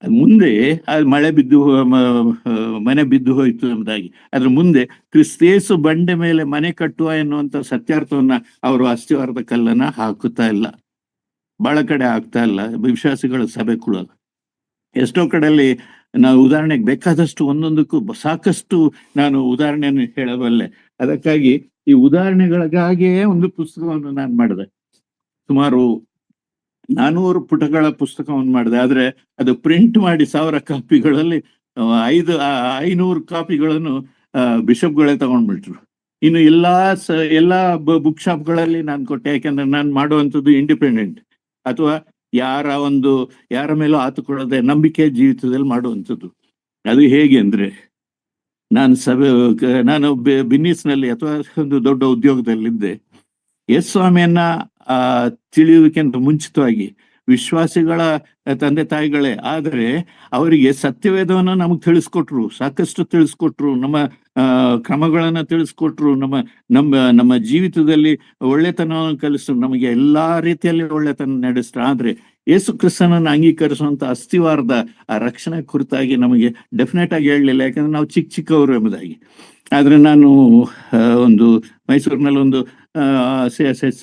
ಮುಂದೆ ಅದು ಮಳೆ ಬಿದ್ದು ಮನೆ ಬಿದ್ದು ಹೋಯ್ತು ಎಂಬುದಾಗಿ. ಅದ್ರ ಮುಂದೆ ಕ್ರಿಸ್ತೇಸು ಬಂಡೆ ಮೇಲೆ ಮನೆ ಕಟ್ಟುವ ಎನ್ನುವಂತ ಸತ್ಯಾರ್ಥವನ್ನ ಅವರು ಅಸ್ಥಿವಾರದ ಕಲ್ಲನ್ನ ಹಾಕುತ್ತಾ ಇಲ್ಲ. ಬಹಳ ಕಡೆ ಆಗ್ತಾ ಇಲ್ಲ ವಿಶ್ವಾಸಿಗಳ ಸಭೆಗಳು. ಎಷ್ಟೋ ಕಡೆಯಲ್ಲಿ ನಾವು ಉದಾಹರಣೆಗೆ ಬೇಕಾದಷ್ಟು ಒಂದೊಂದಕ್ಕೂ ಸಾಕಷ್ಟು ನಾನು ಉದಾಹರಣೆಯನ್ನು ಹೇಳಬಲ್ಲೆ. ಅದಕ್ಕಾಗಿ ಈ ಉದಾಹರಣೆಗಳಿಗಾಗಿಯೇ ಒಂದು ಪುಸ್ತಕವನ್ನು ನಾನು ಮಾಡಿದೆ. ಸುಮಾರು 400 ಪುಟಗಳ ಪುಸ್ತಕವನ್ನು ಮಾಡಿದೆ. ಆದ್ರೆ ಅದು ಪ್ರಿಂಟ್ ಮಾಡಿ 1000 ಕಾಪಿಗಳಲ್ಲಿ 500 ಕಾಪಿಗಳನ್ನು ಬಿಷಪ್ಗಳೇ ತಗೊಂಡ್ಬಿಟ್ರು. ಇನ್ನು ಎಲ್ಲಾ ಬುಕ್ ಶಾಪ್ಗಳಲ್ಲಿ ನಾನು ಕೊಟ್ಟೆ. ಯಾಕಂದ್ರೆ ನಾನು ಮಾಡುವಂಥದ್ದು ಇಂಡಿಪೆಂಡೆಂಟ್, ಅಥವಾ ಯಾರ ಮೇಲೂ ಆತುಕೊಳ್ಳದೆ ನಂಬಿಕೆ ಜೀವಿತದಲ್ಲಿ ಮಾಡುವಂಥದ್ದು. ಅದು ಹೇಗೆ ಅಂದ್ರೆ, ನಾನು ಬಿನ್ನಿಸ್ನಲ್ಲಿ ಅಥವಾ ಒಂದು ದೊಡ್ಡ ಉದ್ಯೋಗದಲ್ಲಿದ್ದೆ. ಎಸ್ ಸ್ವಾಮಿಯನ್ನ ತಿಳಿಯುವುದಕ್ಕಿಂತ ಮುಂಚಿತವಾಗಿ ವಿಶ್ವಾಸಿಗಳ ತಂದೆ ತಾಯಿಗಳೇ, ಆದರೆ ಅವರಿಗೆ ಸತ್ಯವೇದವನ್ನು ನಮಗೆ ತಿಳಿಸ್ಕೊಟ್ರು, ಸಾಕಷ್ಟು ತಿಳಿಸ್ಕೊಟ್ರು, ನಮ್ಮ ಕ್ರಮಗಳನ್ನ ತಿಳಿಸ್ಕೊಟ್ರು, ನಮ್ಮ ಜೀವಿತದಲ್ಲಿ ಒಳ್ಳೆತನವನ್ನು ಕಲಿಸ್ರು, ನಮಗೆ ಎಲ್ಲಾ ರೀತಿಯಲ್ಲಿ ಒಳ್ಳೆತನ ನಡೆಸ್ರು. ಆದ್ರೆ ಯೇಸು ಕ್ರಿಸ್ತನನ್ನು ಅಂಗೀಕರಿಸುವಂತ ಅಸ್ಥಿವಾರದ ಆ ರಕ್ಷಣೆ ಕುರಿತಾಗಿ ನಮಗೆ ಡೆಫಿನೆಟ್ ಆಗಿ ಹೇಳಲಿಲ್ಲ. ಯಾಕಂದ್ರೆ ನಾವು ಚಿಕ್ಕವರು ಎಂಬುದಾಗಿ. ಆದ್ರೆ ನಾನು ಒಂದು ಮೈಸೂರಿನಲ್ಲಿ ಒಂದು CSS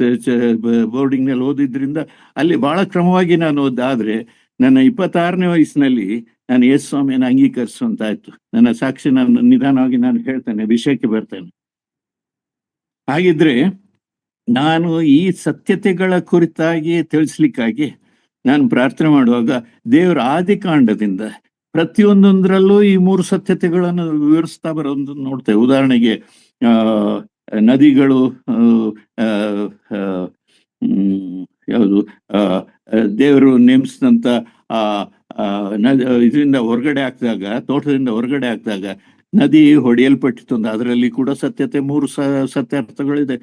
ಬೋರ್ಡಿಂಗ್ ನಲ್ಲಿ ಓದಿದ್ರಿಂದ ಅಲ್ಲಿ ಬಹಳ ಕ್ರಮವಾಗಿ ನಾನು ಓದಾದ್ರೆ, ನನ್ನ 26ನೇ ವಯಸ್ಸಿನಲ್ಲಿ ನಾನು ಯೇಸು ಸ್ವಾಮಿಯನ್ನು ಅಂಗೀಕರಿಸುವಂತಾಯ್ತು. ನನ್ನ ಸಾಕ್ಷಿ ನಾನು ನಿಧಾನವಾಗಿ ನಾನು ಹೇಳ್ತೇನೆ, ವಿಷಯಕ್ಕೆ ಬರ್ತೇನೆ. ಹಾಗಿದ್ರೆ ನಾನು ಈ ಸತ್ಯತೆಗಳ ಕುರಿತಾಗಿ ತಿಳಿಸ್ಲಿಕ್ಕಾಗಿ ನಾನು ಪ್ರಾರ್ಥನೆ ಮಾಡುವಾಗ ದೇವರ ಆದಿಕಾಂಡದಿಂದ ಪ್ರತಿಯೊಂದೊಂದರಲ್ಲೂ ಈ 3 ಸತ್ಯತೆಗಳನ್ನು ವಿವರಿಸ್ತಾ ಬರೋದು ನೋಡ್ತೇವೆ. ಉದಾಹರಣೆಗೆ ನದಿಗಳು, ಯಾವುದು ದೇವರು ನೇಮಿಸಿದಂತ ಇದರಿಂದ ಹೊರಗಡೆ ಹಾಕಿದಾಗ, ತೋಟದಿಂದ ಹೊರಗಡೆ ಹಾಕಿದಾಗ ನದಿ ಹೊಡೆಯಲ್ಪಟ್ಟಿತ್ತು ಅಂತ. ಅದರಲ್ಲಿ ಕೂಡ ಸತ್ಯತೆ 3 ಸತ್ಯಾರ್ಥಗಳಿದೆ,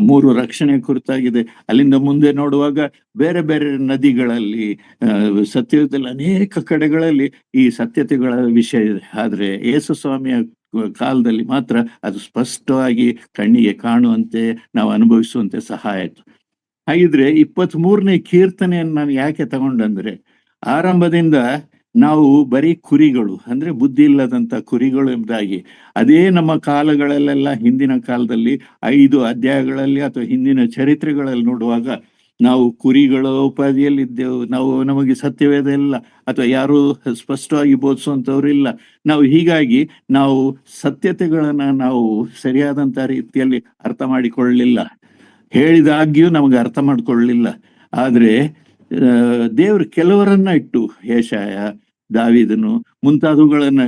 3 ರಕ್ಷಣೆ ಕುರಿತಾಗಿದೆ. ಅಲ್ಲಿಂದ ಮುಂದೆ ನೋಡುವಾಗ ಬೇರೆ ಬೇರೆ ನದಿಗಳಲ್ಲಿ, ಸತ್ಯದಲ್ಲಿ ಅನೇಕ ಕಡೆಗಳಲ್ಲಿ ಈ ಸತ್ಯತೆಗಳ ವಿಷಯ ಇದೆ. ಆದ್ರೆ ಯೇಸು ಸ್ವಾಮಿಯ ಕಾಲದಲ್ಲಿ ಮಾತ್ರ ಅದು ಸ್ಪಷ್ಟವಾಗಿ ಕಣ್ಣಿಗೆ ಕಾಣುವಂತೆ, ನಾವು ಅನುಭವಿಸುವಂತೆ ಸಹಾಯ ಆಯ್ತು. ಹಾಗಿದ್ರೆ 23ನೇ ಕೀರ್ತನೆಯನ್ನು ನಾನು ಯಾಕೆ ತಗೊಂಡಂದ್ರೆ, ಆರಂಭದಿಂದ ನಾವು ಬರೀ ಕುರಿಗಳು, ಅಂದ್ರೆ ಬುದ್ಧಿ ಇಲ್ಲದಂತ ಕುರಿಗಳು ಎಂಬುದಾಗಿ, ಅದೇ ನಮ್ಮ ಕಾಲಗಳಲ್ಲೆಲ್ಲ ಹಿಂದಿನ ಕಾಲದಲ್ಲಿ 5 ಅಧ್ಯಾಯಗಳಲ್ಲಿ ಅಥವಾ ಹಿಂದಿನ ಚರಿತ್ರೆಗಳಲ್ಲಿ ನೋಡುವಾಗ ನಾವು ಕುರಿಗಳ ಉಪಾಧಿಯಲ್ಲಿದ್ದೆವು. ನಮಗೆ ಸತ್ಯವೇದ ಇಲ್ಲ, ಅಥವಾ ಯಾರು ಸ್ಪಷ್ಟವಾಗಿ ಬೋಧಿಸುವಂಥವ್ರು ಇಲ್ಲ. ಹೀಗಾಗಿ ನಾವು ಸತ್ಯತೆಗಳನ್ನ ನಾವು ಸರಿಯಾದಂತ ರೀತಿಯಲ್ಲಿ ಅರ್ಥ ಮಾಡಿಕೊಳ್ಳಲಿಲ್ಲ, ಹೇಳಿದಾಗ್ಯೂ ನಮಗೆ ಅರ್ಥ ಮಾಡ್ಕೊಳ್ಳಲಿಲ್ಲ. ಆದ್ರೆ ದೇವರು ಕೆಲವರನ್ನ ಇಟ್ಟು, ಯೆಶಾಯ, ದಾವೀದನು ಮುಂತಾದವುಗಳನ್ನ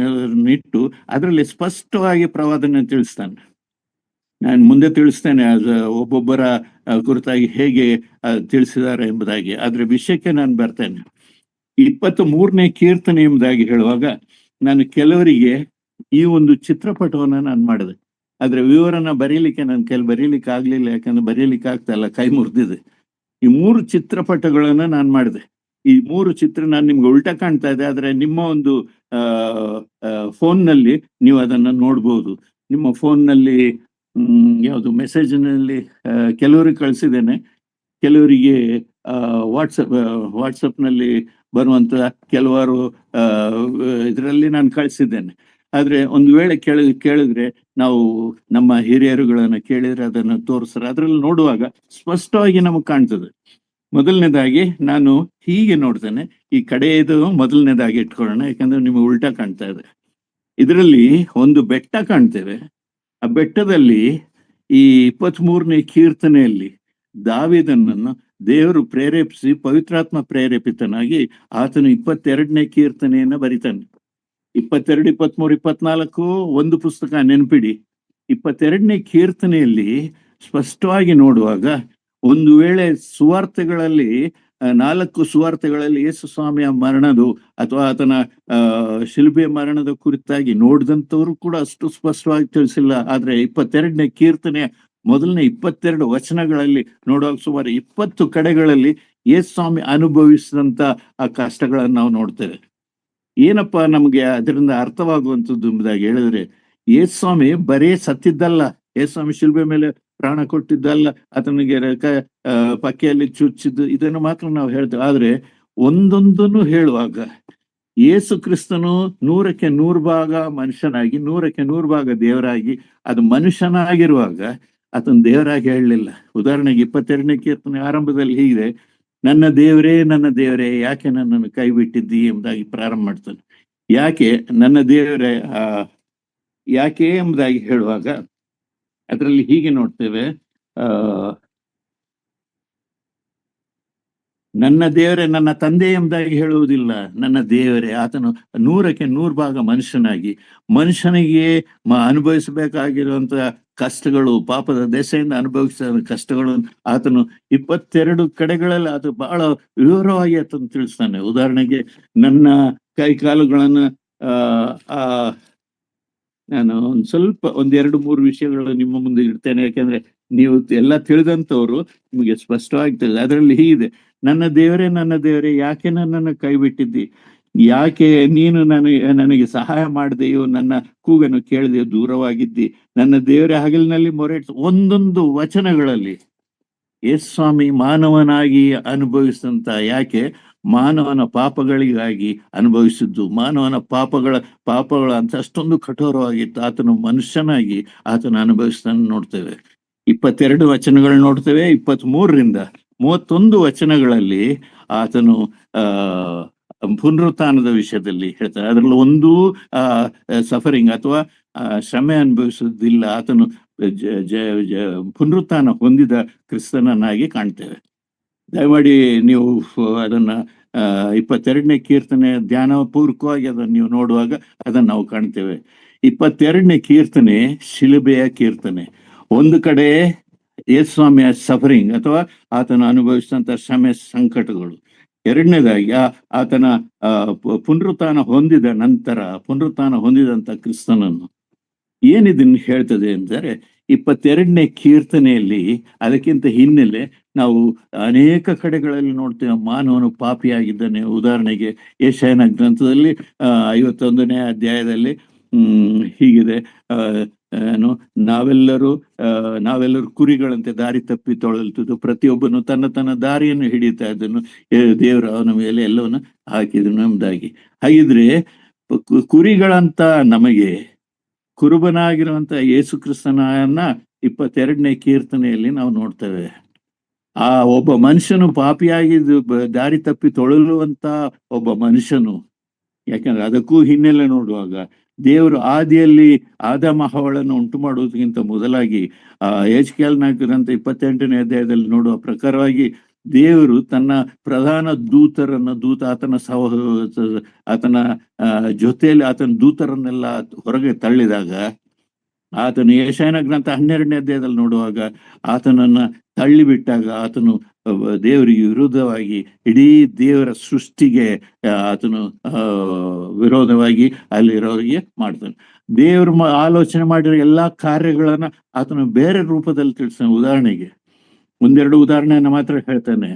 ಇಟ್ಟು ಅದರಲ್ಲಿ ಸ್ಪಷ್ಟವಾಗಿ ಪ್ರವಾದನೆ ತಿಳಿಸ್ತಾನೆ. ನಾನು ಮುಂದೆ ತಿಳಿಸ್ತೇನೆ ಒಬ್ಬೊಬ್ಬರ ಕುರಿತಾಗಿ ಹೇಗೆ ತಿಳಿಸಿದ್ದಾರೆ ಎಂಬುದಾಗಿ. ಆದ್ರೆ ವಿಷಯಕ್ಕೆ ನಾನು ಬರ್ತೇನೆ. 23ನೇ ಕೀರ್ತನೆ ಎಂಬುದಾಗಿ ಹೇಳುವಾಗ ನಾನು ಕೆಲವರಿಗೆ ಈ ಒಂದು ಚಿತ್ರಪಟವನ್ನ ನಾನು ಮಾಡಿದೆ. ಆದ್ರೆ ವಿವರನ ಬರೀಲಿಕ್ಕೆ ನಾನು ಬರೀಲಿಕ್ಕೆ ಆಗ್ಲಿಲ್ಲ, ಯಾಕಂದ್ರೆ ಬರೀಲಿಕ್ಕೆ ಆಗ್ತಾ ಇಲ್ಲ, ಕೈ ಮುರಿದಿದೆ. ಈ 3 ಚಿತ್ರಪಟಗಳನ್ನ ನಾನು ಮಾಡಿದೆ. ಈ 3 ಚಿತ್ರ ನಾನು ನಿಮ್ಗೆ ಉಲ್ಟಾ ಕಾಣ್ತಾ ಇದೆ, ಆದ್ರೆ ನಿಮ್ಮ ಒಂದು ಫೋನ್ನಲ್ಲಿ ನೀವು ಅದನ್ನ ನೋಡ್ಬೋದು. ನಿಮ್ಮ ಫೋನ್ನಲ್ಲಿ ಯಾವುದು ಮೆಸೇಜ್ನಲ್ಲಿ ಕೆಲವರಿಗೆ ಕಳಿಸಿದ್ದೇನೆ, ಕೆಲವರಿಗೆ ವಾಟ್ಸಪ್ನಲ್ಲಿ ಬರುವಂತ ಕೆಲವಾರು ಇದರಲ್ಲಿ ನಾನು ಕಳಿಸಿದ್ದೇನೆ. ಆದ್ರೆ ಒಂದು ವೇಳೆ ಕೇಳಿದ್ರೆ ನಾವು ನಮ್ಮ ಹಿರಿಯರುಗಳನ್ನ ಕೇಳಿದ್ರೆ ಅದನ್ನ ತೋರಿಸ್ತಾರೆ. ಅದ್ರಲ್ಲಿ ನೋಡುವಾಗ ಸ್ಪಷ್ಟವಾಗಿ ನಮಗೆ ಕಾಣ್ತದೆ. ಮೊದಲನೇದಾಗಿ ನಾನು ಹೀಗೆ ನೋಡ್ತೇನೆ, ಈ ಕಡೆಯದು ಮೊದಲನೇದಾಗಿ ಇಟ್ಕೊಳ್ಳೋಣ, ಯಾಕಂದ್ರೆ ನಿಮಗೆ ಉಲ್ಟಾ ಕಾಣ್ತಾ ಇದೆ. ಇದರಲ್ಲಿ ಒಂದು ಬೆಟ್ಟ ಕಾಣ್ತೇವೆ. ಆ ಬೆಟ್ಟದಲ್ಲಿ ಈ 23ನೇ ಕೀರ್ತನೆಯಲ್ಲಿ ದಾವೀದನನ್ನು ದೇವರು ಪ್ರೇರೇಪಿಸಿ ಪವಿತ್ರಾತ್ಮ ಪ್ರೇರೇಪಿತನಾಗಿ ಆತನು 22ನೇ ಕೀರ್ತನೆಯನ್ನ ಬರಿತಾನೆ. 22, 23, 24 ಒಂದು ಪುಸ್ತಕ ನೆನಪಿಡಿ. 22ನೇ ಕೀರ್ತನೆಯಲ್ಲಿ ಸ್ಪಷ್ಟವಾಗಿ ನೋಡುವಾಗ, ಒಂದು ವೇಳೆ ಸುವಾರ್ತೆಗಳಲ್ಲಿ 4 ಸುವಾರ್ತೆಗಳಲ್ಲಿ ಯೇಸು ಸ್ವಾಮಿಯ ಮರಣದ ಅಥವಾ ಆತನ ಶಿಲುಬೆಯ ಮರಣದ ಕುರಿತಾಗಿ ನೋಡಿದಂಥವ್ರು ಕೂಡ ಅಷ್ಟು ಸ್ಪಷ್ಟವಾಗಿ ತಿಳಿಸಿಲ್ಲ. ಆದ್ರೆ 22ನೇ ಕೀರ್ತನೆಯ ಮೊದಲನೇ 22 ವಚನಗಳಲ್ಲಿ ನೋಡುವಾಗ ಸುಮಾರು 20 ಕಡೆಗಳಲ್ಲಿ ಯೇಸು ಸ್ವಾಮಿ ಅನುಭವಿಸಿದಂತ ಆ ಕಷ್ಟಗಳನ್ನು ನಾವು ನೋಡ್ತೇವೆ. ಏನಪ್ಪಾ ನಮ್ಗೆ ಅದರಿಂದ ಅರ್ಥವಾಗುವಂಥದ್ದು ಎಂಬುದಾಗಿ ಹೇಳಿದ್ರೆ, ಯೇಸು ಸ್ವಾಮಿ ಬರೇ ಸತ್ತಿದ್ದಲ್ಲ, ಯೇಸು ಸ್ವಾಮಿ ಶಿಲುಬೆ ಮೇಲೆ ಪ್ರಾಣ ಕೊಟ್ಟಿದ್ದಲ್ಲ, ಆತನಿಗೆ ಪಕ್ಕೆಯಲ್ಲಿ ಚುಚ್ಚಿದ್ದು, ಇದನ್ನು ಮಾತ್ರ ನಾವು ಹೇಳ್ತೇವೆ. ಆದ್ರೆ ಒಂದೊಂದನ್ನು ಹೇಳುವಾಗ ಯೇಸು ಕ್ರಿಸ್ತನು 100ಕ್ಕೆ 100 ಭಾಗ ಮನುಷ್ಯನಾಗಿ 100ಕ್ಕೆ 100 ಭಾಗ ದೇವರಾಗಿ, ಅದು ಮನುಷ್ಯನಾಗಿರುವಾಗ ಆತನ ದೇವರಾಗಿ ಹೇಳಲಿಲ್ಲ. ಉದಾಹರಣೆಗೆ 22ನೇ ಕೀರ್ತನೆ ಆರಂಭದಲ್ಲಿ ಹೀಗಿದೆ, ನನ್ನ ದೇವರೇ ಯಾಕೆ ನನ್ನನ್ನು ಕೈ ಬಿಟ್ಟಿದ್ದಿ ಎಂಬುದಾಗಿ ಪ್ರಾರಂಭ ಮಾಡ್ತಾನೆ. ಯಾಕೆ ನನ್ನ ದೇವರೇ ಯಾಕೆ ಎಂಬುದಾಗಿ ಹೇಳುವಾಗ ಅದರಲ್ಲಿ ಹೀಗೆ ನೋಡ್ತೇವೆ, ನನ್ನ ದೇವರೇ ನನ್ನ ತಂದೆ ಎಂಬುದಾಗಿ ಹೇಳುವುದಿಲ್ಲ, ನನ್ನ ದೇವರೇ. ಆತನು 100ಕ್ಕೆ 100 ಭಾಗ ಮನುಷ್ಯನಿಗೆ ಅನುಭವಿಸಬೇಕಾಗಿರುವಂತಹ ಕಷ್ಟಗಳು, ಪಾಪದ ದೆಸೆಯಿಂದ ಅನುಭವಿಸಿದ ಕಷ್ಟಗಳು ಆತನು 22 ಕಡೆಗಳಲ್ಲಿ ಅದು ಬಹಳ ವಿವರವಾಗಿ ಆತನು ತಿಳಿಸ್ತಾನೆ. ಉದಾಹರಣೆಗೆ, ನನ್ನ ಕೈ ಕಾಲುಗಳನ್ನು ನಾನು ಸ್ವಲ್ಪ 1-2-3 ವಿಷಯಗಳು ನಿಮ್ಮ ಮುಂದೆ ಇಡ್ತೇನೆ, ಯಾಕೆಂದ್ರೆ ನೀವು ಎಲ್ಲ ತಿಳಿದಂಥವ್ರು, ನಿಮಗೆ ಸ್ಪಷ್ಟವಾಗಿ ತಿಳಿದ. ಅದರಲ್ಲಿ ಹೀಗಿದೆ, ನನ್ನ ದೇವರೇ ಯಾಕೆ ನನ್ನನ್ನು ಕೈ ಬಿಟ್ಟಿದ್ದಿ, ಯಾಕೆ ನೀನು ನನಗೆ ಸಹಾಯ ಮಾಡದೆಯೋ, ನನ್ನ ಕೂಗನ್ನು ಕೇಳದೆಯೋ ದೂರವಾಗಿದ್ದಿ, ನನ್ನ ದೇವರೇ ಹಗಲಿನಲ್ಲಿ ಮೊರೆ. ಒಂದೊಂದು ವಚನಗಳಲ್ಲಿ ಯೇಸು ಸ್ವಾಮಿ ಮಾನವನಾಗಿ ಅನುಭವಿಸಿದಂತ, ಯಾಕೆ ಮಾನವನ ಪಾಪಗಳಿಗಾಗಿ ಅನುಭವಿಸಿದ್ದು, ಮಾನವನ ಪಾಪಗಳ ಅಂತ ಅಷ್ಟೊಂದು ಕಠೋರವಾಗಿತ್ತು. ಆತನು ಮನುಷ್ಯನಾಗಿ ಆತನ ಅನುಭವಿಸ್ತಾನೆ ನೋಡ್ತೇವೆ. 22 ವಚನಗಳು ನೋಡ್ತೇವೆ. 23ರಿಂದ 31 ವಚನಗಳಲ್ಲಿ ಆತನು ಪುನರುತ್ಥಾನದ ವಿಷಯದಲ್ಲಿ ಹೇಳ್ತಾರೆ. ಅದರಲ್ಲಿ ಒಂದು ಸಫರಿಂಗ್ ಅಥವಾ ಶ್ರಮೆ ಅನುಭವಿಸುವುದಿಲ್ಲ, ಆತನು ಪುನರುತ್ಥಾನ ಹೊಂದಿದ ಕ್ರಿಸ್ತನನ್ನಾಗಿ ಕಾಣ್ತೇವೆ. ದಯಮಾಡಿ ನೀವು ಅದನ್ನ 22ನೇ ಕೀರ್ತನೆ ಧ್ಯಾನ ಪೂರ್ವಕವಾಗಿ ಅದನ್ನು ನೀವು ನೋಡುವಾಗ ಅದನ್ನು ನಾವು ಕಾಣ್ತೇವೆ. 22ನೇ ಕೀರ್ತನೆ ಶಿಲುಬೆಯ ಕೀರ್ತನೆ. ಒಂದು ಕಡೆ ಯೇಸು ಸ್ವಾಮಿಯ ಸಫರಿಂಗ್ ಅಥವಾ ಆತನ ಅನುಭವಿಸಿದಂತ ಶ್ರಮೆ ಸಂಕಟಗಳು. ಎರಡನೇದಾಗಿ ಆತನ ಪುನರುತ್ಥಾನ ಹೊಂದಿದಂತ ಕ್ರಿಸ್ತನನ್ನು. ಏನಿದನ್ನು ಹೇಳ್ತದೆ ಅಂದರೆ, 22ನೇ ಕೀರ್ತನೆಯಲ್ಲಿ ಅದಕ್ಕಿಂತ ಹಿನ್ನೆಲೆ ನಾವು ಅನೇಕ ಕಡೆಗಳಲ್ಲಿ ನೋಡ್ತೇವೆ, ಮಾನವನು ಪಾಪಿಯಾಗಿದ್ದಾನೆ. ಉದಾಹರಣೆಗೆ ಯೆಶಾಯನ ಗ್ರಂಥದಲ್ಲಿ 51ನೇ ಅಧ್ಯಾಯದಲ್ಲಿ ಹೀಗಿದೆ, ನಾವೆಲ್ಲರೂ ಕುರಿಗಳಂತೆ ದಾರಿ ತಪ್ಪಿ ತೊಳಲ್ತಿದ್ದು, ಪ್ರತಿಯೊಬ್ಬನು ತನ್ನ ದಾರಿಯನ್ನು ಹಿಡಿತಾ ಇದ್ದನು, ದೇವರು ಅವನ ಮೇಲೆ ಎಲ್ಲವನ್ನು ಹಾಕಿದನು ಎಂಬುದಾಗಿ. ಹಾಗಿದ್ರೆ ಕುರಿಗಳಂತ ನಮಗೆ ಕುರುಬನಾಗಿರುವಂತ ಯೇಸು ಕ್ರಿಸ್ತನನ್ನ 22ನೇ ಕೀರ್ತನೆಯಲ್ಲಿ ನಾವು ನೋಡ್ತೇವೆ. ಆ ಒಬ್ಬ ಮನುಷ್ಯನು ಪಾಪಿಯಾಗಿ ದಾರಿ ತಪ್ಪಿ ತೊಳಲುವಂತ ಒಬ್ಬ ಮನುಷ್ಯನು. ಯಾಕಂದ್ರೆ ಅದಕ್ಕೂ ಹಿನ್ನೆಲೆ ನೋಡುವಾಗ, ದೇವರು ಆದಿಯಲ್ಲಿ ಆದಾಮ ಹವ್ವಳನ್ನು ಉಂಟು ಮಾಡುವುದಕ್ಕಿಂತ ಮೊದಲಾಗಿ ಯೆಹೆಜ್ಕೇಲನ ಗ್ರಂಥ 28ನೇ ಅಧ್ಯಾಯದಲ್ಲಿ ನೋಡುವ ಪ್ರಕಾರವಾಗಿ, ದೇವರು ತನ್ನ ಪ್ರಧಾನ ಆತನ ಜೊತೆಯಲ್ಲಿ ಆತನ ದೂತರನ್ನೆಲ್ಲ ಹೊರಗೆ ತಳ್ಳಿದಾಗ, ಆತನು ಯೆಶಾಯನ ಗ್ರಂಥ 12ನೇ ಅಧ್ಯಾಯದಲ್ಲಿ ನೋಡುವಾಗ ಆತನನ್ನ ತಳ್ಳಿಬಿಟ್ಟಾಗ, ಆತನು ದೇವರಿಗೆ ವಿರೋಧವಾಗಿ ಇಡೀ ದೇವರ ಸೃಷ್ಟಿಗೆ ಆತನು ವಿರೋಧವಾಗಿ ಅಲ್ಲಿರೋರಿಗೆ ಮಾಡ್ತಾನೆ. ದೇವರು ಆಲೋಚನೆ ಮಾಡಿರೋ ಎಲ್ಲಾ ಕಾರ್ಯಗಳನ್ನ ಆತನು ಬೇರೆ ರೂಪದಲ್ಲಿ ತಿಳಿಸ್ತಾನೆ. ಉದಾಹರಣೆಗೆ 1-2 ಉದಾಹರಣೆಯನ್ನ ಮಾತ್ರ ಹೇಳ್ತಾನೆ.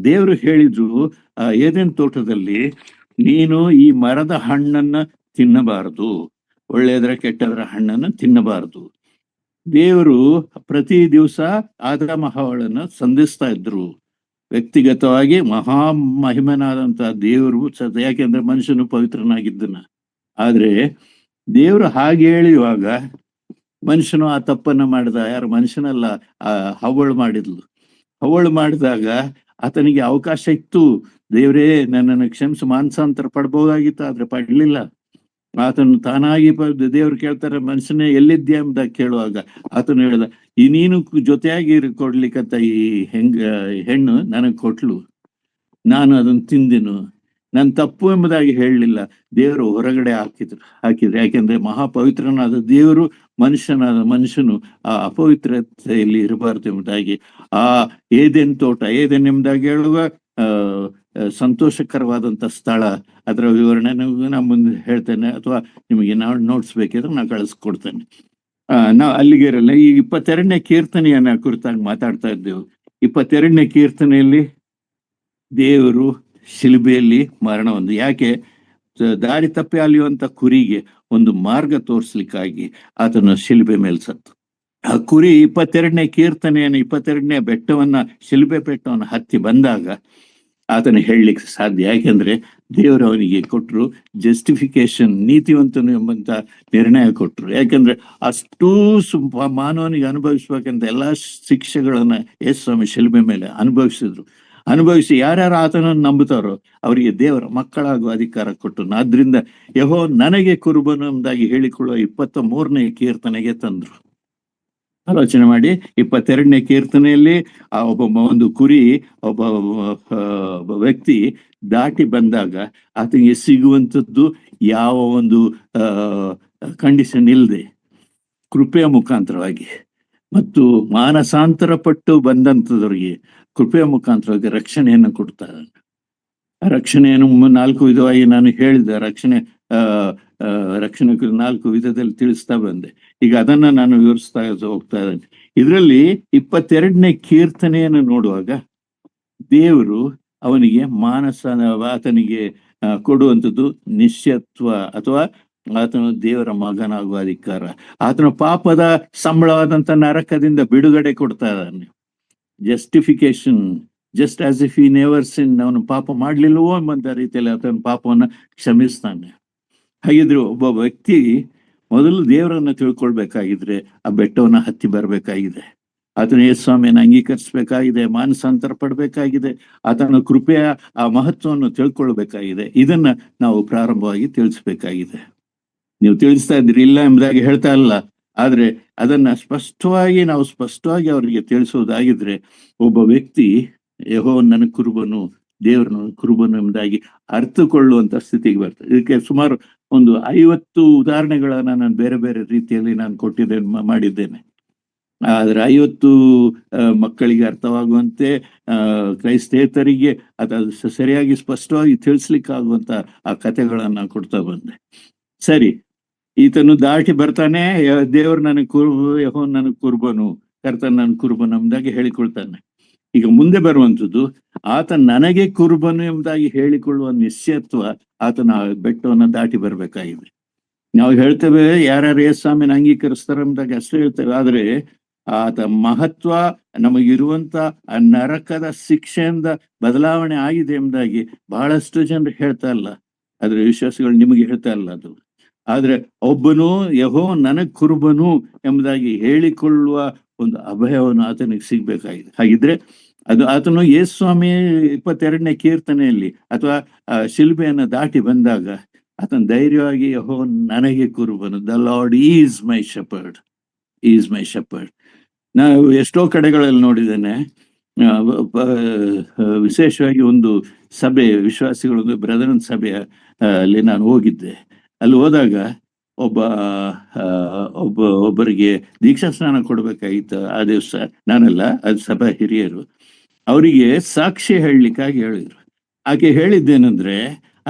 ದೇವರು ಹೇಳಿದ್ರು, ಏದೆನ್ ತೋಟದಲ್ಲಿ ನೀನು ಈ ಮರದ ಹಣ್ಣನ್ನ ತಿನ್ನಬಾರದು, ಒಳ್ಳೆಯದರ ಕೆಟ್ಟದರ ಹಣ್ಣನ್ನ ತಿನ್ನಬಾರದು. ದೇವರು ಪ್ರತಿ ದಿವಸ ಆದಾಮ ಹವ್ವಳನ್ನ ಸಂಧಿಸ್ತಾ ಇದ್ರು. ವ್ಯಕ್ತಿಗತವಾಗಿ ಮಹಿಮನಾದಂತಹ ದೇವರು, ಯಾಕೆಂದ್ರೆ ಮನುಷ್ಯನು ಪವಿತ್ರನಾಗಿದ್ದನ. ಆದ್ರೆ ದೇವರು ಹಾಗೆ ಹೇಳುವಾಗ ಮನುಷ್ಯನು ಆ ತಪ್ಪನ್ನ ಮಾಡಿದ. ಯಾರು? ಮನುಷ್ಯನಲ್ಲ, ಹವ್ವಳು ಮಾಡಿದ್ಲು. ಅವಳು ಮಾಡಿದಾಗ ಆತನಿಗೆ ಅವಕಾಶ ಇತ್ತು. ದೇವರೇ, ನನ್ನನ್ನು ಕ್ಷಮಿಸು, ಮಾನಸಾಂತರ ಪಡ್ಬೋದಾಗಿತ್ತು, ಆದ್ರೆ ಪಡ್ಲಿಲ್ಲ. ಆತನು ತಾನಾಗಿ ದೇವ್ರು ಕೇಳ್ತಾರೆ, ಮನುಷ್ಯನೇ ಎಲ್ಲಿದ್ಯಾ ಎಂಬುದಾಗಿ ಕೇಳುವಾಗ ಆತನು ಹೇಳ್ದ, ಈ ನೀನು ಜೊತೆಯಾಗಿ ಕೊಡ್ಲಿಕ್ಕಂತ ಈ ಹೆಣ್ಣು ನನಗೆ ಕೊಟ್ಲು, ನಾನು ಅದನ್ನು ತಿಂದೆನು, ನನ್ನ ತಪ್ಪು ಎಂಬುದಾಗಿ ಹೇಳಲಿಲ್ಲ. ದೇವರು ಹೊರಗಡೆ ಹಾಕಿದ್ರು. ಯಾಕೆಂದ್ರೆ ಮಹಾಪವಿತ್ರನಾದ ದೇವರು ಮನುಷ್ಯನು ಆ ಅಪವಿತ್ರತೆಯಲ್ಲಿ ಇರಬಾರ್ದು ಎಂಬುದಾಗಿ ಆ ಏದೆನ್ ತೋಟ, ಏದೆನ್ ಎಂಬುದಾಗಿ ಹೇಳುವ ಸಂತೋಷಕರವಾದಂತ ಸ್ಥಳ, ಅದರ ವಿವರಣೆ ನಾನು ಮುಂದೆ ಹೇಳ್ತೇನೆ, ಅಥವಾ ನಿಮಗೆ ನೋಟ್ಸ್ ಬೇಕಿದ್ರೆ ನಾನು ಕಳಿಸ್ಕೊಡ್ತೇನೆ. ನಾವು ಅಲ್ಲಿಗೆ ಇರಲ್ಲ. ಈ 22ನೇ ಕೀರ್ತನೆಯನ್ನ ಕುರಿತಾಗಿ ಮಾತಾಡ್ತಾ ಇದ್ದೇವೆ. 22ನೇ ಕೀರ್ತನೆಯಲ್ಲಿ ದೇವರು ಶಿಲುಬೆಯಲ್ಲಿ ಮರಣ ಹೊಂದಿ, ಯಾಕೆ? ದಾರಿ ತಪ್ಪಿ ಅಲಿಯುವಂತ ಕುರಿಗೆ ಒಂದು ಮಾರ್ಗ ತೋರಿಸ್ಲಿಕ್ಕಾಗಿ ಆತನ ಶಿಲುಬೆ ಮೇಲೆ ಸತ್ತು. ಆ ಕುರಿ 22ನೇ ಕೀರ್ತನೆಯನ್ನು, 22ನೇ ಬೆಟ್ಟವನ್ನ, ಶಿಲುಬೆ ಬೆಟ್ಟವನ್ನು ಹತ್ತಿ ಬಂದಾಗ ಆತನ ಹೇಳಲಿಕ್ಕೆ ಸಾಧ್ಯ. ಯಾಕೆಂದ್ರೆ ದೇವರು ಅವನಿಗೆ ಕೊಟ್ಟರು ಜಸ್ಟಿಫಿಕೇಶನ್, ನೀತಿವಂತನು ಎಂಬಂತ ನಿರ್ಣಯ ಕೊಟ್ಟರು. ಯಾಕೆಂದ್ರೆ ಅಷ್ಟೂ ಮಾನವನಿಗೆ ಅನುಭವಿಸ್ಬೇಕಂತ ಎಲ್ಲಾ ಶಿಕ್ಷೆಗಳನ್ನ ಯೇಸು ಸ್ವಾಮಿ ಶಿಲುಬೆ ಮೇಲೆ ಅನುಭವಿಸಿ ಯಾರ್ಯಾರು ಆತನನ್ನು ನಂಬುತ್ತಾರೋ ಅವರಿಗೆ ದೇವರ ಮಕ್ಕಳಾಗುವ ಅಧಿಕಾರ ಕೊಟ್ಟು, ಆದ್ರಿಂದ ಯೆಹೋ ನನಗೆ ಕುರುಬನು ಎಂಬುದಾಗಿ ಹೇಳಿಕೊಳ್ಳುವ 23ನೇ ಕೀರ್ತನೆಗೆ ತಂದ್ರು. ಆಲೋಚನೆ ಮಾಡಿ, 22ನೇ ಕೀರ್ತನೆಯಲ್ಲಿ ಆ ಒಂದು ಕುರಿ, ಒಬ್ಬ ವ್ಯಕ್ತಿ ದಾಟಿ ಬಂದಾಗ ಆತನಿಗೆ ಸಿಗುವಂಥದ್ದು ಯಾವ ಒಂದು ಕಂಡೀಷನ್ ಇಲ್ಲದೆ ಕೃಪೆಯ ಮುಖಾಂತರವಾಗಿ ಮತ್ತು ಮಾನಸಾಂತರ ಪಟ್ಟು ಬಂದಂಥದವರಿಗೆ ಕೃಪೆಯ ಮುಖಾಂತರವಾಗಿ ರಕ್ಷಣೆಯನ್ನು ಕೊಡ್ತಾರೆ. ರಕ್ಷಣೆಯನ್ನು 4 ವಿಧವಾಗಿ ನಾನು ಹೇಳಿದೆ. ರಕ್ಷಣೆ 4 ವಿಧದಲ್ಲಿ ತಿಳಿಸ್ತಾ ಬಂದೆ. ಈಗ ಅದನ್ನ ನಾನು ವಿವರಿಸ್ತಾ ಹೋಗ್ತಾ ಇದ್ದೇನೆ. ಇದರಲ್ಲಿ 22ನೇ ಕೀರ್ತನೆಯನ್ನು ನೋಡುವಾಗ ದೇವರು ಅವನಿಗೆ ಆತನಿಗೆ ಕೊಡುವಂಥದ್ದು ನಿಶ್ಚಯತ್ವ, ಅಥವಾ ಆತನು ದೇವರ ಮಗನಾಗುವ ಅಧಿಕಾರ. ಆತನ ಪಾಪದ ಸಂಬಳವಾದಂತ ನರಕದಿಂದ ಬಿಡುಗಡೆ ಕೊಡ್ತಾ ಇದ್ದಾನೆ. ಜಸ್ಟಿಫಿಕೇಶನ್, ಜಸ್ಟ್ ಆಸ್ ಇಫ್ ಈ ನೆವರ್ ಸಿನ್, ಅವನು ಪಾಪ ಮಾಡ್ಲಿಲ್ಲವೋ ಎಂಬಂತ ರೀತಿಯಲ್ಲಿ ಆತನ ಪಾಪವನ್ನು ಕ್ಷಮಿಸ್ತಾನೆ. ಹಾಗಿದ್ರೆ ಒಬ್ಬ ವ್ಯಕ್ತಿ ಮೊದಲು ದೇವರನ್ನ ತಿಳ್ಕೊಳ್ಬೇಕಾಗಿದ್ರೆ ಆ ಬೆಟ್ಟವನ್ನ ಹತ್ತಿ ಬರ್ಬೇಕಾಗಿದೆ. ಆತನ ಯೇಸು ಸ್ವಾಮಿಯನ್ನು ಅಂಗೀಕರಿಸಬೇಕಾಗಿದೆ, ಮಾನಸಾಂತರ ಪಡ್ಬೇಕಾಗಿದೆ, ಆತನ ಕೃಪೆಯ ಆ ಮಹತ್ವವನ್ನು ತಿಳ್ಕೊಳ್ಬೇಕಾಗಿದೆ. ಇದನ್ನ ನಾವು ಪ್ರಾರಂಭವಾಗಿ ತಿಳಿಸ್ಬೇಕಾಗಿದೆ. ನೀವು ತಿಳಿಸ್ತಾ ಇದ್ರಿ, ಇಲ್ಲ ಎಂಬುದಾಗಿ ಹೇಳ್ತಾ ಇಲ್ಲ, ಆದ್ರೆ ಅದನ್ನ ಸ್ಪಷ್ಟವಾಗಿ ಅವರಿಗೆ ತಿಳಿಸೋದಾಗಿದ್ರೆ ಒಬ್ಬ ವ್ಯಕ್ತಿ ಯೆಹೋ ನನ್ನ ಕುರುಬನು, ದೇವರನ ಕುರುಬನು ಎಂಬುದಾಗಿ ಅರ್ಥಕೊಳ್ಳುವಂತ ಸ್ಥಿತಿಗೆ ಬರ್ತದೆ. ಇದಕ್ಕೆ ಸುಮಾರು ಒಂದು 50 ಉದಾಹರಣೆಗಳನ್ನ ನಾನು ಬೇರೆ ಬೇರೆ ರೀತಿಯಲ್ಲಿ ನಾನು ಮಾಡಿದ್ದೇನೆ. ಆದ್ರೆ 50 ಮಕ್ಕಳಿಗೆ ಅರ್ಥವಾಗುವಂತೆ, ಕ್ರೈಸ್ತೇತರಿಗೆ ಅದು ಸರಿಯಾಗಿ ಸ್ಪಷ್ಟವಾಗಿ ತಿಳಿಸ್ಲಿಕ್ಕಾಗುವಂತ ಆ ಕಥೆಗಳನ್ನ ಕೊಡ್ತಾ ಬಂದೆ. ಸರಿ, ಈತನು ದಾಟಿ ಬರ್ತಾನೆ, ದೇವರು ನನಗೆ ಯೆಹೋ ನನಗೆ ಕುರುಬನು, ಕರ್ತನ ನನ್ನ ಕುರುಬನು ಎಂಬುದಾಗಿ ಹೇಳಿಕೊಳ್ತಾನೆ. ಈಗ ಮುಂದೆ ಬರುವಂಥದ್ದು, ಆತ ನನಗೆ ಕುರುಬನು ಎಂಬುದಾಗಿ ಹೇಳಿಕೊಳ್ಳುವ ನಿಶ್ಚಯತ್ವ ಆತನ ಬೆಟ್ಟವನ್ನ ದಾಟಿ ಬರ್ಬೇಕಾಗಿದೆ. ನಾವು ಹೇಳ್ತೇವೆ ಯಾರ್ಯಾರು ಯೇಸು ಸ್ವಾಮಿನ ಅಂಗೀಕರಿಸ್ತಾರೆ ಎಂಬುದಾಗಿ ಅಷ್ಟೇ ಹೇಳ್ತೇವೆ, ಆದ್ರೆ ಆತ ಮಹತ್ವ ನಮಗಿರುವಂತ ಆ ನರಕದ ಶಿಕ್ಷೆಯಿಂದ ಬದಲಾವಣೆ ಆಗಿದೆ ಎಂಬುದಾಗಿ ಬಹಳಷ್ಟು ಜನರು ಹೇಳ್ತಾ ಇಲ್ಲ, ಆದ್ರೆ ವಿಶ್ವಾಸಿಗಳು ನಿಮಗೆ ಹೇಳ್ತಾ ಇಲ್ಲ ಅದು. ಆದ್ರೆ ಒಬ್ಬನು ಯೆಹೋ ನನಗ್ ಕುರುಬನು ಎಂಬುದಾಗಿ ಹೇಳಿಕೊಳ್ಳುವ ಒಂದು ಅಭಯವನ್ನು ಆತನಿಗೆ ಸಿಗ್ಬೇಕಾಗಿದೆ. ಹಾಗಿದ್ರೆ ಅದು ಆತನು ಯೇಸು ಸ್ವಾಮಿ 22ನೇ ಕೀರ್ತನೆಯಲ್ಲಿ ಅಥವಾ ಶಿಲ್ಬೆಯನ್ನು ದಾಟಿ ಬಂದಾಗ ಆತನ ಧೈರ್ಯವಾಗಿ ಯೆಹೋ ನನಗೆ ಕುರುಬನು, the Lord is my shepherd, ನಾವು ಎಷ್ಟೋ ಕಡೆಗಳಲ್ಲಿ ನೋಡಿದ್ದೇನೆ. ವಿಶೇಷವಾಗಿ ಒಂದು ಸಭೆ, ವಿಶ್ವಾಸಿಗಳೊಂದು ಬ್ರದರನ್ ಸಭೆಯ ಅಲ್ಲಿ ನಾನು ಹೋಗಿದ್ದೆ. ಅಲ್ಲಿ ಹೋದಾಗ ಒಬ್ಬರಿಗೆ ದೀಕ್ಷಾ ಸ್ನಾನ ಕೊಡ್ಬೇಕಾಗಿತ್ತು. ಆ ದಿವಸ ನಾನಲ್ಲ, ಅದು ಸಭಾ ಹಿರಿಯರು ಅವರಿಗೆ ಸಾಕ್ಷಿ ಹೇಳಲಿಕ್ಕಾಗಿ ಹೇಳಿದ್ರು. ಆಕೆ ಹೇಳಿದ್ದೇನೆಂದ್ರೆ,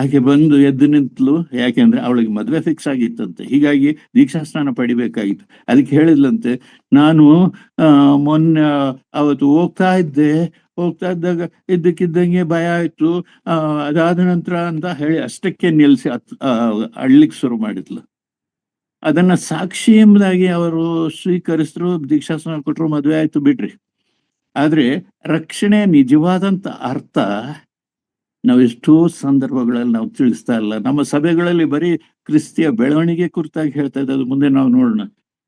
ಆಕೆ ಬಂದು ಎದ್ದು ನಿಂತಲು. ಯಾಕೆಂದ್ರೆ ಅವಳಿಗೆ ಮದುವೆ ಫಿಕ್ಸ್ ಆಗಿತ್ತಂತೆ, ಹೀಗಾಗಿ ದೀಕ್ಷಾ ಸ್ನಾನ ಪಡಿಬೇಕಾಗಿತ್ತು. ಅದಕ್ಕೆ ಹೇಳಿದ್ಲಂತೆ, ನಾನು ಮೊನ್ನೆ ಅವತ್ತು ಹೋಗ್ತಾ ಇದ್ದಾಗ ಇದ್ದಕ್ಕಿದ್ದಂಗೆ ಭಯ ಆಯ್ತು, ಅದಾದ ನಂತರ ಅಂತ ಹೇಳಿ ಅಷ್ಟಕ್ಕೆ ನಿಲ್ಸಿ ಅಳ್ಲಿಕ್ಕೆ ಶುರು ಮಾಡಿದ್ಲು. ಅದನ್ನ ಸಾಕ್ಷಿ ಎಂಬುದಾಗಿ ಅವರು ಸ್ವೀಕರಿಸಿದ್ರು, ದೀಕ್ಷಾ ಸ್ನಾನ ಕೊಟ್ಟರು, ಮದುವೆ ಆಯ್ತು, ಬಿಡ್ರಿ. ಆದ್ರೆ ರಕ್ಷಣೆ ನಿಜವಾದಂತ ಅರ್ಥ ನಾವು ಎಷ್ಟೋ ಸಂದರ್ಭಗಳಲ್ಲಿ ನಾವು ತಿಳಿಸ್ತಾ ಇಲ್ಲ. ನಮ್ಮ ಸಭೆಗಳಲ್ಲಿ ಬರೀ ಕ್ರಿಸ್ತಿಯ ಬೆಳವಣಿಗೆ ಕುರಿತಾಗಿ ಹೇಳ್ತಾ ಇದ್ದ, ಅದು ಮುಂದೆ ನಾವು ನೋಡೋಣ.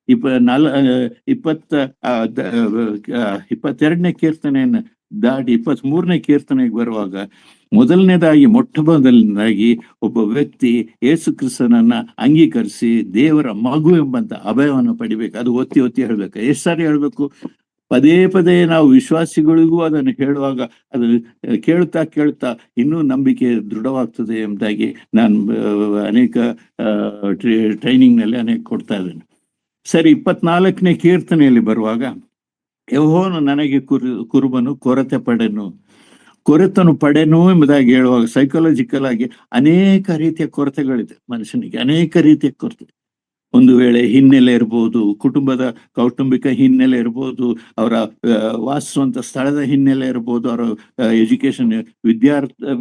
ಇಪ್ಪತ್ತ 22ನೇ ಕೀರ್ತನೆಯನ್ನ ದಾಟಿ 23ನೇ ಕೀರ್ತನೆಗೆ ಬರುವಾಗ ಮೊಟ್ಟ ಮೊದಲನೇದಾಗಿ ಒಬ್ಬ ವ್ಯಕ್ತಿ ಯೇಸು ಕ್ರಿಸ್ತನನ್ನ ಅಂಗೀಕರಿಸಿ ದೇವರ ಮಗು ಎಂಬಂತ ಅಭಯವನ್ನು ಪಡಿಬೇಕು. ಅದು ಒತ್ತಿ ಒತ್ತಿ ಹೇಳ್ಬೇಕು. ಎಷ್ಟು ಸಾರಿ ಹೇಳ್ಬೇಕು? ಪದೇ ಪದೇ ನಾವು ವಿಶ್ವಾಸಿಗಳಿಗೂ ಅದನ್ನು ಹೇಳುವಾಗ ಅದು ಕೇಳ್ತಾ ಇನ್ನೂ ನಂಬಿಕೆ ದೃಢವಾಗ್ತದೆ ಎಂಬುದಾಗಿ ನಾನು ಅನೇಕ ಟ್ರೈನಿಂಗ್ನಲ್ಲಿ ಅನೇಕ ಕೊಡ್ತಾ ಇದ್ದೇನೆ. ಸರಿ, 24ನೇ ಕೀರ್ತನೆಯಲ್ಲಿ ಬರುವಾಗ ಯೆಹೋವನು ನನಗೆ ಕುರುಬನು ಕೊರತೆನು ಪಡೆನು ಎಂಬುದಾಗಿ ಹೇಳುವಾಗ ಸೈಕಾಲಜಿಕಲ್ ಆಗಿ ಅನೇಕ ರೀತಿಯ ಕೊರತೆಗಳಿದೆ ಮನುಷ್ಯನಿಗೆ, ಅನೇಕ ರೀತಿಯ ಕೊರತೆ. ಒಂದು ವೇಳೆ ಹಿನ್ನೆಲೆ ಇರ್ಬೋದು, ಕುಟುಂಬದ ಕೌಟುಂಬಿಕ ಹಿನ್ನೆಲೆ ಇರ್ಬೋದು, ಅವರ ವಾಸಿಸುವಂತ ಸ್ಥಳದ ಹಿನ್ನೆಲೆ ಇರ್ಬೋದು, ಅವರ ಎಜುಕೇಶನ್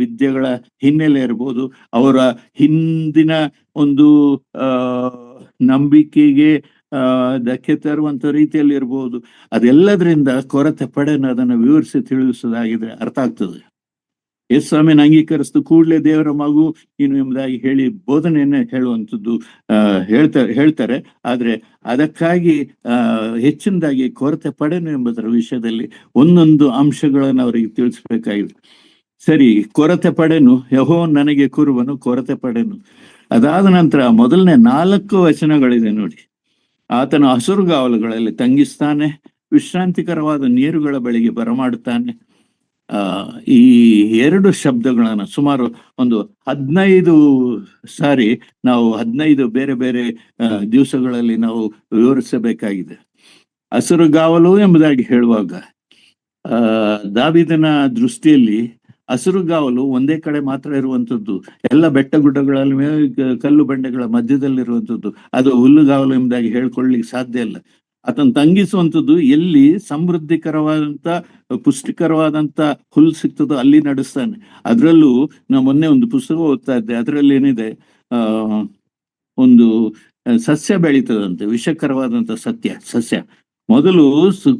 ವಿದ್ಯೆಗಳ ಹಿನ್ನೆಲೆ ಇರ್ಬೋದು, ಅವರ ಹಿಂದಿನ ಒಂದು ನಂಬಿಕೆಗೆ ಧಕ್ಕೆ ತರುವಂತ ರೀತಿಯಲ್ಲಿ ಇರ್ಬೋದು. ಅದೆಲ್ಲದರಿಂದ ಕೊರತೆ ಪಡೆನ ಅದನ್ನು ವಿವರಿಸಿ ತಿಳಿಸೋದಾಗಿದೆ, ಅರ್ಥ ಆಗ್ತದೆ. ಯೇಸು ಸ್ವಾಮಿನ ಅಂಗೀಕರಿಸಿದ ಕೂಡಲೇ ದೇವರ ಮಗು ಇನ್ನು ಎಂಬುದಾಗಿ ಹೇಳಿ ಬೋಧನೆಯನ್ನೇ ಹೇಳುವಂಥದ್ದು ಹೇಳ್ತಾರೆ. ಆದ್ರೆ ಅದಕ್ಕಾಗಿ ಹೆಚ್ಚಿನದಾಗಿ ಕೊರತೆ ಪಡೆನು ಎಂಬುದರ ವಿಷಯದಲ್ಲಿ ಒಂದೊಂದು ಅಂಶಗಳನ್ನು ಅವರಿಗೆ ತಿಳಿಸ್ಬೇಕಾಗಿದೆ. ಸರಿ, ಕೊರತೆ ಪಡೆನು, ಯೆಹೋವನು ನನಗೆ ಕುರುಬನು, ಕೊರತೆ ಪಡೆನು. ಅದಾದ ನಂತರ ಮೊದಲನೇ 4 ವಚನಗಳಿದೆ ನೋಡಿ. ಆತನ ಹಸುರುಗಾವಲುಗಳಲ್ಲಿ ತಂಗಿಸ್ತಾನೆ, ವಿಶ್ರಾಂತಿಕರವಾದ ನೀರುಗಳ ಬಳಿಗೆ ಬರಮಾಡುತ್ತಾನೆ. ಈ 2 ಶಬ್ದಗಳನ್ನ ಸುಮಾರು ಒಂದು 15 ಸಾರಿ ನಾವು 15 ಬೇರೆ ಬೇರೆ ದಿವಸಗಳಲ್ಲಿ ನಾವು ವಿವರಿಸಬೇಕಾಗಿದೆ. ಹಸುರುಗಾವಲು ಎಂಬುದಾಗಿ ಹೇಳುವಾಗ ದಾವೀದನ ದೃಷ್ಟಿಯಲ್ಲಿ ಹಸುರುಗಾವಲು ಒಂದೇ ಕಡೆ ಮಾತ್ರ ಇರುವಂಥದ್ದು, ಎಲ್ಲ ಬೆಟ್ಟ ಗುಡ್ಡಗಳಲ್ಲಿ ಕಲ್ಲು ಬಂಡೆಗಳ ಮಧ್ಯದಲ್ಲಿರುವಂಥದ್ದು. ಅದು ಹುಲ್ಲುಗಾವಲು ಎಂಬುದಾಗಿ ಹೇಳ್ಕೊಳ್ಳಿಕ್ಕೆ ಸಾಧ್ಯ ಇಲ್ಲ. ಆತನ ತಂಗಿಸುವಂಥದ್ದು ಎಲ್ಲಿ ಸಮೃದ್ಧಿಕರವಾದಂತ ಪುಷ್ಟಿಕರವಾದಂತ ಹುಲ್ಲು ಸಿಗ್ತದೋ ಅಲ್ಲಿ ನಡೆಸ್ತಾನೆ. ಅದರಲ್ಲೂ ನಾವು ಮೊನ್ನೆ ಒಂದು ಪುಸ್ತಕ ಓದ್ತಾ ಇದ್ದೆ, ಅದರಲ್ಲಿ ಏನಿದೆ, ಒಂದು ಸಸ್ಯ ಬೆಳೀತದಂತೆ, ವಿಷಕರವಾದಂತ ಸಸ್ಯ. ಮೊದಲು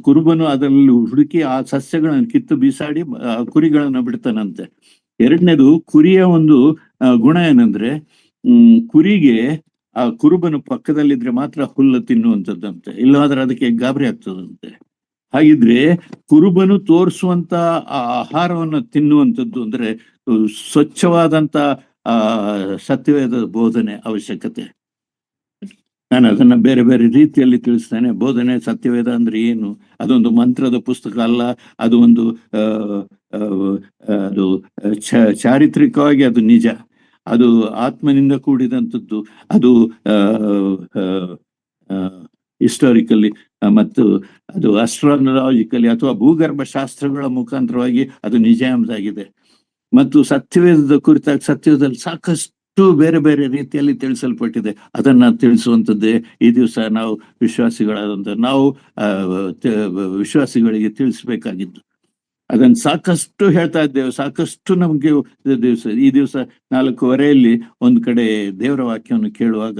ಕುರುಬನು ಅದರಲ್ಲಿ ಹುಡುಕಿ ಆ ಸಸ್ಯಗಳನ್ನು ಕಿತ್ತು ಬೀಸಾಡಿ ಕುರಿಗಳನ್ನ ಬಿಡ್ತಾನಂತೆ. ಎರಡನೇದು, ಕುರಿಯ ಒಂದು ಗುಣ ಏನಂದ್ರೆ ಕುರಿಗೆ ಆ ಕುರುಬನು ಪಕ್ಕದಲ್ಲಿದ್ರೆ ಮಾತ್ರ ಹುಲ್ಲು ತಿನ್ನುವಂಥದ್ದಂತೆ, ಇಲ್ಲವಾದ್ರೆ ಅದಕ್ಕೆ ಗಾಬರಿ ಆಗ್ತದಂತೆ. ಹಾಗಿದ್ರೆ ಕುರುಬನು ತೋರಿಸುವಂತ ಆ ಆಹಾರವನ್ನು ತಿನ್ನುವಂಥದ್ದು ಅಂದ್ರೆ ಸ್ವಚ್ಛವಾದಂತ ಸತ್ಯವೇದ ಬೋಧನೆ ಅವಶ್ಯಕತೆ. ನಾನು ಅದನ್ನ ಬೇರೆ ಬೇರೆ ರೀತಿಯಲ್ಲಿ ತಿಳಿಸ್ತೇನೆ. ಬೋಧನೆ ಸತ್ಯವೇದ ಅಂದ್ರೆ ಏನು? ಅದೊಂದು ಮಂತ್ರದ ಪುಸ್ತಕ ಅಲ್ಲ, ಅದು ಒಂದು ಅದು ಚಾರಿತ್ರಿಕವಾಗಿ ಅದು ನಿಜ, ಅದು ಆತ್ಮನಿಂದ ಕೂಡಿದಂಥದ್ದು, ಅದು ಹಿಸ್ಟಾರಿಕಲಿ ಮತ್ತು ಅದು ಆಸ್ಟ್ರಾಲಜಿಕಲಿ ಅಥವಾ ಭೂಗರ್ಭ ಶಾಸ್ತ್ರಗಳ ಮುಖಾಂತರವಾಗಿ ಅದು ನಿಜ ಎಂಬುದಾಗಿದೆ. ಮತ್ತು ಸತ್ಯವೇದದ ಕುರಿತಾಗಿ ಸತ್ಯವೇದದಲ್ಲಿ ಸಾಕಷ್ಟು ಬೇರೆ ಬೇರೆ ರೀತಿಯಲ್ಲಿ ತಿಳಿಸಲ್ಪಟ್ಟಿದೆ. ಅದನ್ನ ತಿಳಿಸುವಂಥದ್ದೇ ಈ ದಿವಸ ನಾವು ನಾವು ವಿಶ್ವಾಸಿಗಳಿಗೆ ತಿಳಿಸ್ಬೇಕಾಗಿದ್ದು. ಅದನ್ನು ಸಾಕಷ್ಟು ಹೇಳ್ತಾ ಇದ್ದೇವೆ, ಸಾಕಷ್ಟು ನಮ್ಗೆ ಈ ದಿವಸ 4:15 ಒಂದು ಕಡೆ ದೇವರ ವಾಕ್ಯವನ್ನು ಕೇಳುವಾಗ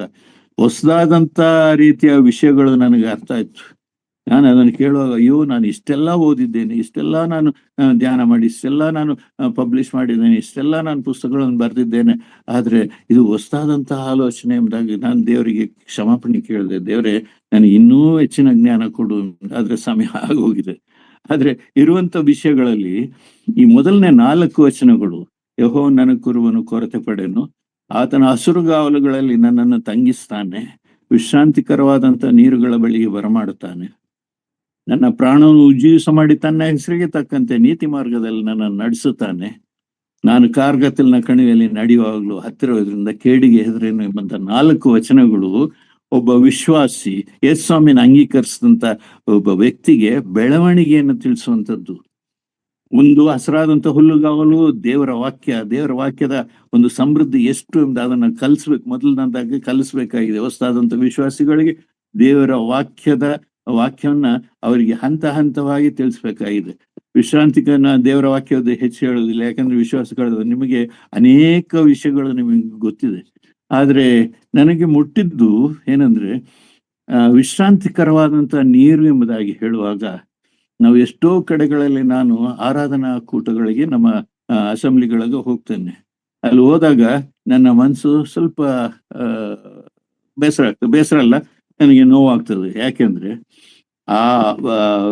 ಹೊಸದಾದಂತ ರೀತಿಯ ವಿಷಯಗಳು ನನಗೆ ಅರ್ಥ ಆಯ್ತು. ನಾನು ಅದನ್ನು ಕೇಳುವಾಗ, ಅಯ್ಯೋ, ನಾನು ಇಷ್ಟೆಲ್ಲ ಓದಿದ್ದೇನೆ, ಇಷ್ಟೆಲ್ಲ ನಾನು ಧ್ಯಾನ ಮಾಡಿ, ಇಷ್ಟೆಲ್ಲ ನಾನು ಪಬ್ಲಿಷ್ ಮಾಡಿದ್ದೇನೆ, ಇಷ್ಟೆಲ್ಲ ನಾನು ಪುಸ್ತಕಗಳನ್ನು ಬರೆದಿದ್ದೇನೆ, ಆದ್ರೆ ಇದು ಹೊಸದಾದಂತಹ ಆಲೋಚನೆ ಎಂಬುದಾಗಿ ನಾನು ದೇವರಿಗೆ ಕ್ಷಮಾಪಣೆ ಕೇಳಿದೆ. ದೇವರೇ, ನನಗೆ ಇನ್ನೂ ಹೆಚ್ಚಿನ ಜ್ಞಾನ ಕೊಡು, ಆದ್ರೆ ಸಮಯ ಆಗೋಗಿದೆ. ಆದ್ರೆ ಇರುವಂತ ವಿಷಯಗಳಲ್ಲಿ ಈ ಮೊದಲನೇ 4 ವಚನಗಳು, ಯೆಹೋವನು ನನಗೆ ಕುರುಬನು, ಕೊರತೆ ಪಡೆನು, ಆತನ ಹಸುರುಗಾವಲುಗಳಲ್ಲಿ ನನ್ನನ್ನು ತಂಗಿಸ್ತಾನೆ, ವಿಶ್ರಾಂತಿಕರವಾದಂತ ನೀರುಗಳ ಬಳಿಗೆ ಬರಮಾಡುತ್ತಾನೆ, ನನ್ನ ಪ್ರಾಣವನ್ನು ಉಜ್ಜೀವಿಸ ಮಾಡಿ ತನ್ನ ಹೆಸರಿಗೆ ತಕ್ಕಂತೆ ನೀತಿ ಮಾರ್ಗದಲ್ಲಿ ನನ್ನನ್ನು ನಡೆಸುತ್ತಾನೆ, ನಾನು ಕಾರ್ಗತ್ತಲಿನ ಕಣಿವೆಯಲ್ಲಿ ನಡೆಯುವಾಗಲೂ ಹತ್ತಿರವುದರಿಂದ ಕೇಡಿಗೆ ಹೆದರೇನು ಎಂಬಂತ 4 ವಚನಗಳು ಒಬ್ಬ ವಿಶ್ವಾಸಿ ಯೇಸು ಸ್ವಾಮಿನ ಅಂಗೀಕರಿಸಿದಂತ ಒಬ್ಬ ವ್ಯಕ್ತಿಗೆ ಬೆಳವಣಿಗೆಯನ್ನು ತಿಳಿಸುವಂಥದ್ದು. ಒಂದು ಹಸರಾದಂತ ಹುಲ್ಲುಗಾವಲು ದೇವರ ವಾಕ್ಯದ ಒಂದು ಸಮೃದ್ಧಿ ಎಷ್ಟು ಎಂಬ ಅದನ್ನ ಕಲಿಸ್ಬೇಕು, ಮೊದಲನೇದಾಗಿ ಕಲಿಸ್ಬೇಕಾಗಿದೆ. ಹೊಸದಾದಂತ ವಿಶ್ವಾಸಿಗಳಿಗೆ ದೇವರ ವಾಕ್ಯವನ್ನ ಅವರಿಗೆ ಹಂತ ಹಂತವಾಗಿ ತಿಳಿಸ್ಬೇಕಾಗಿದೆ. ವಿಶ್ರಾಂತಿಕನ ದೇವರ ವಾಕ್ಯದ ಹೆಚ್ಚು ಹೇಳುವುದಿಲ್ಲ, ಯಾಕಂದ್ರೆ ವಿಶ್ವಾಸಗಳು ನಿಮಗೆ ಅನೇಕ ವಿಷಯಗಳು ನಿಮಗೆ ಗೊತ್ತಿದೆ. ಆದ್ರೆ ನನಗೆ ಮುಟ್ಟಿದ್ದು ಏನಂದ್ರೆ ವಿಶ್ರಾಂತಿಕರವಾದಂತ ನೀರು ಎಂಬುದಾಗಿ ಹೇಳುವಾಗ, ನಾವು ಎಷ್ಟೋ ಕಡೆಗಳಲ್ಲಿ ನಾನು ಆರಾಧನಾ ಕೂಟಗಳಿಗೆ, ನಮ್ಮ ಅಸೆಂಬ್ಲಿಗಳಿಗೆ ಹೋಗ್ತೇನೆ. ಅಲ್ಲಿ ಹೋದಾಗ ನನ್ನ ಮನಸ್ಸು ಸ್ವಲ್ಪ ಬೇಸರ ಅಲ್ಲ, ನನಗೆ ನೋವಾಗ್ತದೆ. ಯಾಕೆಂದ್ರೆ ಆ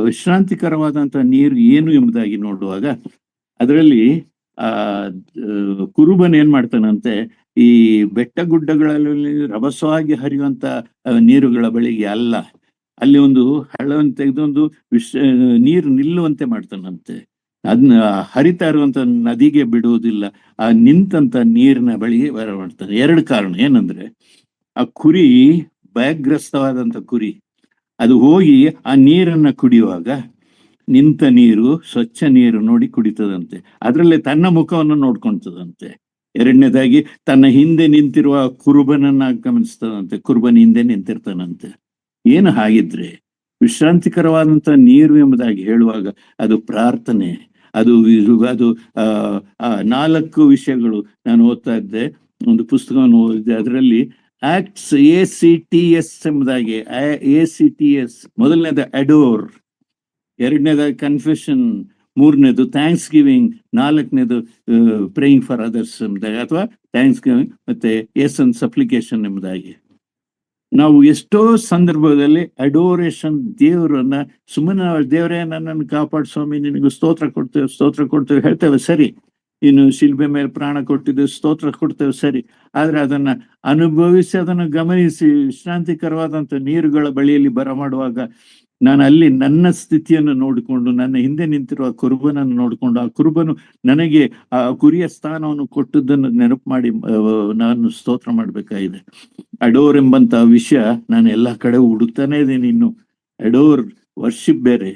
ವಿಶ್ರಾಂತಿಕರವಾದಂತ ನೀರು ಏನು ಎಂಬುದಾಗಿ ನೋಡುವಾಗ ಅದರಲ್ಲಿ ಆ ಕುರುಬನ್ ಏನ್ ಮಾಡ್ತಾನಂತೆ, ಈ ಬೆಟ್ಟ ಗುಡ್ಡಗಳಲ್ಲಿ ರಭಸವಾಗಿ ಹರಿಯುವಂತ ನೀರುಗಳ ಬಳಿಗೆ ಅಲ್ಲ, ಅಲ್ಲಿ ಒಂದು ಹಳ್ಳವನ್ನು ತೆಗೆದೊಂದು ನೀರು ನಿಲ್ಲುವಂತೆ ಮಾಡ್ತಾನಂತೆ. ಅದನ್ನ ಹರಿತಾ ಇರುವಂತ ನದಿಗೆ ಬಿಡುವುದಿಲ್ಲ, ಆ ನಿಂತಂತ ನೀರಿನ ಬಳಿಗೆ ಮಾಡ್ತಾನೆ. ಎರಡು ಕಾರಣ ಏನಂದ್ರೆ, ಆ ಕುರಿ ಭಯಗ್ರಸ್ತವಾದಂತ ಕುರಿ, ಅದು ಹೋಗಿ ಆ ನೀರನ್ನ ಕುಡಿಯುವಾಗ ನಿಂತ ನೀರು ಸ್ವಚ್ಛ ನೀರು ನೋಡಿ ಕುಡಿತದಂತೆ, ಅದರಲ್ಲೇ ತನ್ನ ಮುಖವನ್ನು ನೋಡ್ಕೊಳ್ತದಂತೆ. ಎರಡನೇದಾಗಿ ತನ್ನ ಹಿಂದೆ ನಿಂತಿರುವ ಕುರುಬನನ್ನ ಗಮನಿಸ್ತದಂತೆ, ಕುರುಬನ ಹಿಂದೆ ನಿಂತಿರ್ತಾನಂತೆ. ಏನು ಹಾಗಿದ್ರೆ ವಿಶ್ರಾಂತಿಕರವಾದಂತ ನೀರು ಎಂಬುದಾಗಿ ಹೇಳುವಾಗ ಅದು ಪ್ರಾರ್ಥನೆ. ಅದು ಅದು ನಾಲ್ಕು ವಿಷಯಗಳು ನಾನು ಓದ್ತಾ ಇದ್ದೆ, ಒಂದು ಪುಸ್ತಕವನ್ನು ಓದಿದ್ದೆ, ಅದರಲ್ಲಿ ಆಕ್ಟ್ಸ್ ACTS ಎಂಬುದಾಗಿ, ACTS ಮೊದಲನೇದು ಅಡೋರ್, ಎರಡನೇದಾಗಿ ಕನ್ಫೆಷನ್, ಮೂರನೇದು ಥ್ಯಾಂಕ್ಸ್ ಗಿವಿಂಗ್, ನಾಲ್ಕನೇದು ಪ್ರೇಯಿಂಗ್ ಫಾರ್ ಅದರ್ಸ್ ಎಂಬುದಾಗಿ, ಅಥವಾ ಥ್ಯಾಂಕ್ಸ್ ಗಿವಿಂಗ್ ಮತ್ತೆ ಎಸ್ ಅಂಡ್ ಸಪ್ಲಿಕೇಶನ್ ಎಂಬುದಾಗಿ. ನಾವು ಎಷ್ಟೋ ಸಂದರ್ಭದಲ್ಲಿ ಅಡೋರೇಷನ್, ದೇವರನ್ನ ಸುಮ್ಮನೆ ದೇವರೇ ನನ್ನನ್ನು ಕಾಪಾಡು ಸ್ವಾಮಿ, ನಿನಗೂ ಸ್ತೋತ್ರ ಕೊಡ್ತೇವೆ ಹೇಳ್ತೇವೆ ಸರಿ, ಇನ್ನು ಶಿಲ್ಬೆ ಮೇಲೆ ಪ್ರಾಣ ಕೊಟ್ಟಿದ್ದು ಸ್ತೋತ್ರ ಕೊಡ್ತೇವೆ ಸರಿ, ಆದ್ರೆ ಅದನ್ನ ಅನುಭವಿಸಿ ಅದನ್ನು ಗಮನಿಸಿ ವಿಶ್ರಾಂತಿಕರವಾದಂತ ನೀರುಗಳ ಬಳಿಯಲ್ಲಿ ಬರಮಾಡುವಾಗ ನಾನು ಅಲ್ಲಿ ನನ್ನ ಸ್ಥಿತಿಯನ್ನು ನೋಡಿಕೊಂಡು, ನನ್ನ ಹಿಂದೆ ನಿಂತಿರುವ ಕುರುಬನನ್ನು ನೋಡಿಕೊಂಡು, ಆ ಕುರುಬನು ನನಗೆ ಆ ಕುರಿಯ ಸ್ಥಾನವನ್ನು ಕೊಟ್ಟದ್ದನ್ನು ನೆನಪು ಮಾಡಿ ನಾನು ಸ್ತೋತ್ರ ಮಾಡ್ಬೇಕಾಗಿದೆ. ಅಡೋರ್ ಎಂಬಂತ ವಿಷಯ ನಾನು ಎಲ್ಲಾ ಕಡೆ ಹುಡುಕ್ತಾನೆ ಇದ್ದೀನಿ. ಇನ್ನು ಅಡೋರ್ ವರ್ಷಿಪ್ ಬೇರೆ,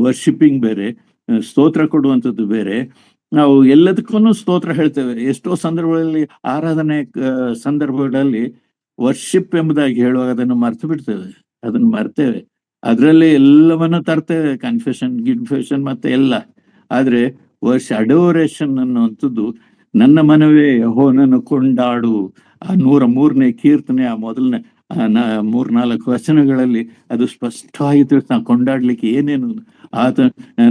ವರ್ಷಿಪಿಂಗ್ ಬೇರೆ, ಸ್ತೋತ್ರ ಕೊಡುವಂಥದ್ದು ಬೇರೆ. ನಾವು ಎಲ್ಲದಕ್ಕೂ ಸ್ತೋತ್ರ ಹೇಳ್ತೇವೆ. ಎಷ್ಟೋ ಸಂದರ್ಭಗಳಲ್ಲಿ, ಆರಾಧನೆ ಸಂದರ್ಭಗಳಲ್ಲಿ ವರ್ಷಿಪ್ ಎಂಬುದಾಗಿ ಹೇಳುವಾಗ ಅದನ್ನು ಮರ್ತು ಬಿಡ್ತೇವೆ, ಅದನ್ನ ಮರ್ತೇವೆ. ಅದರಲ್ಲಿ ಎಲ್ಲವನ್ನ ತರ್ತೇವೆ, ಗಿನ್ಫೆಷನ್ ಮತ್ತೆ ಎಲ್ಲ. ಆದ್ರೆ ಅಡೋರೇಷನ್ ಅನ್ನುವಂಥದ್ದು, ನನ್ನ ಮನವೇ ಯೆಹೋವನನ್ನು ಕೊಂಡಾಡು, ಆ 103ನೇ ಕೀರ್ತನೆ ಆ ಮೊದಲನೇ 3-4 ವಚನಗಳಲ್ಲಿ ಅದು ಸ್ಪಷ್ಟವಾಗಿ ತಿಳಿಸ್ತಾನೆ. ಕೊಂಡಾಡ್ಲಿಕ್ಕೆ ಏನೇನು, ಆತ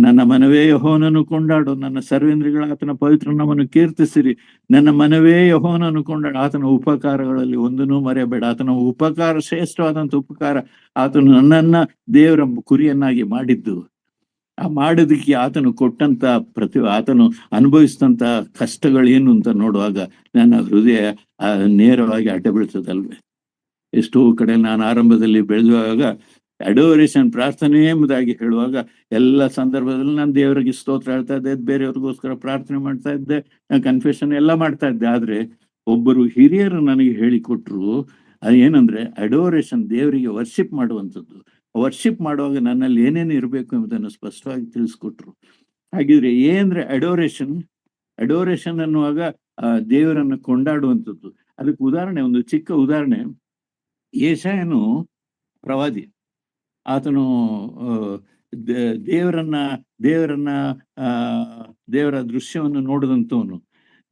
ನನ್ನ ಮನವೇ ಯೆಹೋವನನ್ನು ಕೊಂಡಾಡು, ನನ್ನ ಸರ್ವೇಂದ್ರಿಗಳ ಆತನ ಪವಿತ್ರ ನಾಮವನ್ನು ಕೀರ್ತಿಸಿರಿ, ನನ್ನ ಮನವೇ ಯೆಹೋವನನ್ನು ಕೊಂಡಾಡು, ಆತನ ಉಪಕಾರಗಳಲ್ಲಿ ಒಂದನ್ನೂ ಮರೆಯಬೇಡ. ಆತನ ಉಪಕಾರ ಶ್ರೇಷ್ಠವಾದಂತ ಉಪಕಾರ, ಆತನು ನನ್ನನ್ನ ದೇವರ ಕುರಿಯನ್ನಾಗಿ ಮಾಡಿದ್ದು, ಆ ಮಾಡೋದಕ್ಕೆ ಆತನು ಕೊಟ್ಟಂತ ಆತನು ಅನುಭವಿಸಿದಂತ ಕಷ್ಟಗಳೇನು ಅಂತ ನೋಡುವಾಗ ನನ್ನ ಹೃದಯ ನೇರವಾಗಿ ಅಡ್ಡ ಬೀಳ್ತದಲ್ವೇ. ಎಷ್ಟೋ ಕಡೆ ನಾನು ಆರಂಭದಲ್ಲಿ ಬೆಳೆದುವಾಗ ಅಡೋರೇಷನ್, ಪ್ರಾರ್ಥನೆ ಎಂಬುದಾಗಿ ಹೇಳುವಾಗ ಎಲ್ಲ ಸಂದರ್ಭದಲ್ಲಿ ನಾನು ದೇವರಿಗೆ ಸ್ತೋತ್ರ ಹೇಳ್ತಾ ಇದ್ದೆ, ಬೇರೆಯವ್ರಿಗೋಸ್ಕರ ಪ್ರಾರ್ಥನೆ ಮಾಡ್ತಾ ಇದ್ದೆ, ಕನ್ಫೆಷನ್ ಎಲ್ಲ ಮಾಡ್ತಾ ಇದ್ದೆ. ಆದ್ರೆ ಒಬ್ಬರು ಹಿರಿಯರು ನನಗೆ ಹೇಳಿಕೊಟ್ರು, ಏನಂದ್ರೆ ಅಡೋರೇಷನ್ ದೇವರಿಗೆ ವರ್ಷಿಪ್ ಮಾಡುವಂಥದ್ದು. ವರ್ಷಿಪ್ ಮಾಡುವಾಗ ನನ್ನಲ್ಲಿ ಏನೇನು ಇರಬೇಕು ಎಂಬುದನ್ನು ಸ್ಪಷ್ಟವಾಗಿ ತಿಳಿಸ್ಕೊಟ್ರು. ಹಾಗಿದ್ರೆ ಏನಂದ್ರೆ ಅಡೋರೇಷನ್ ಅನ್ನುವಾಗ ದೇವರನ್ನು ಕೊಂಡಾಡುವಂಥದ್ದು. ಅದಕ್ಕೆ ಉದಾಹರಣೆ, ಒಂದು ಚಿಕ್ಕ ಉದಾಹರಣೆ. ಯೆಶಾಯನು ಪ್ರವಾದಿ, ಆತನು ದೇವರ ದೃಶ್ಯವನ್ನು ನೋಡಿದಂಥವನು,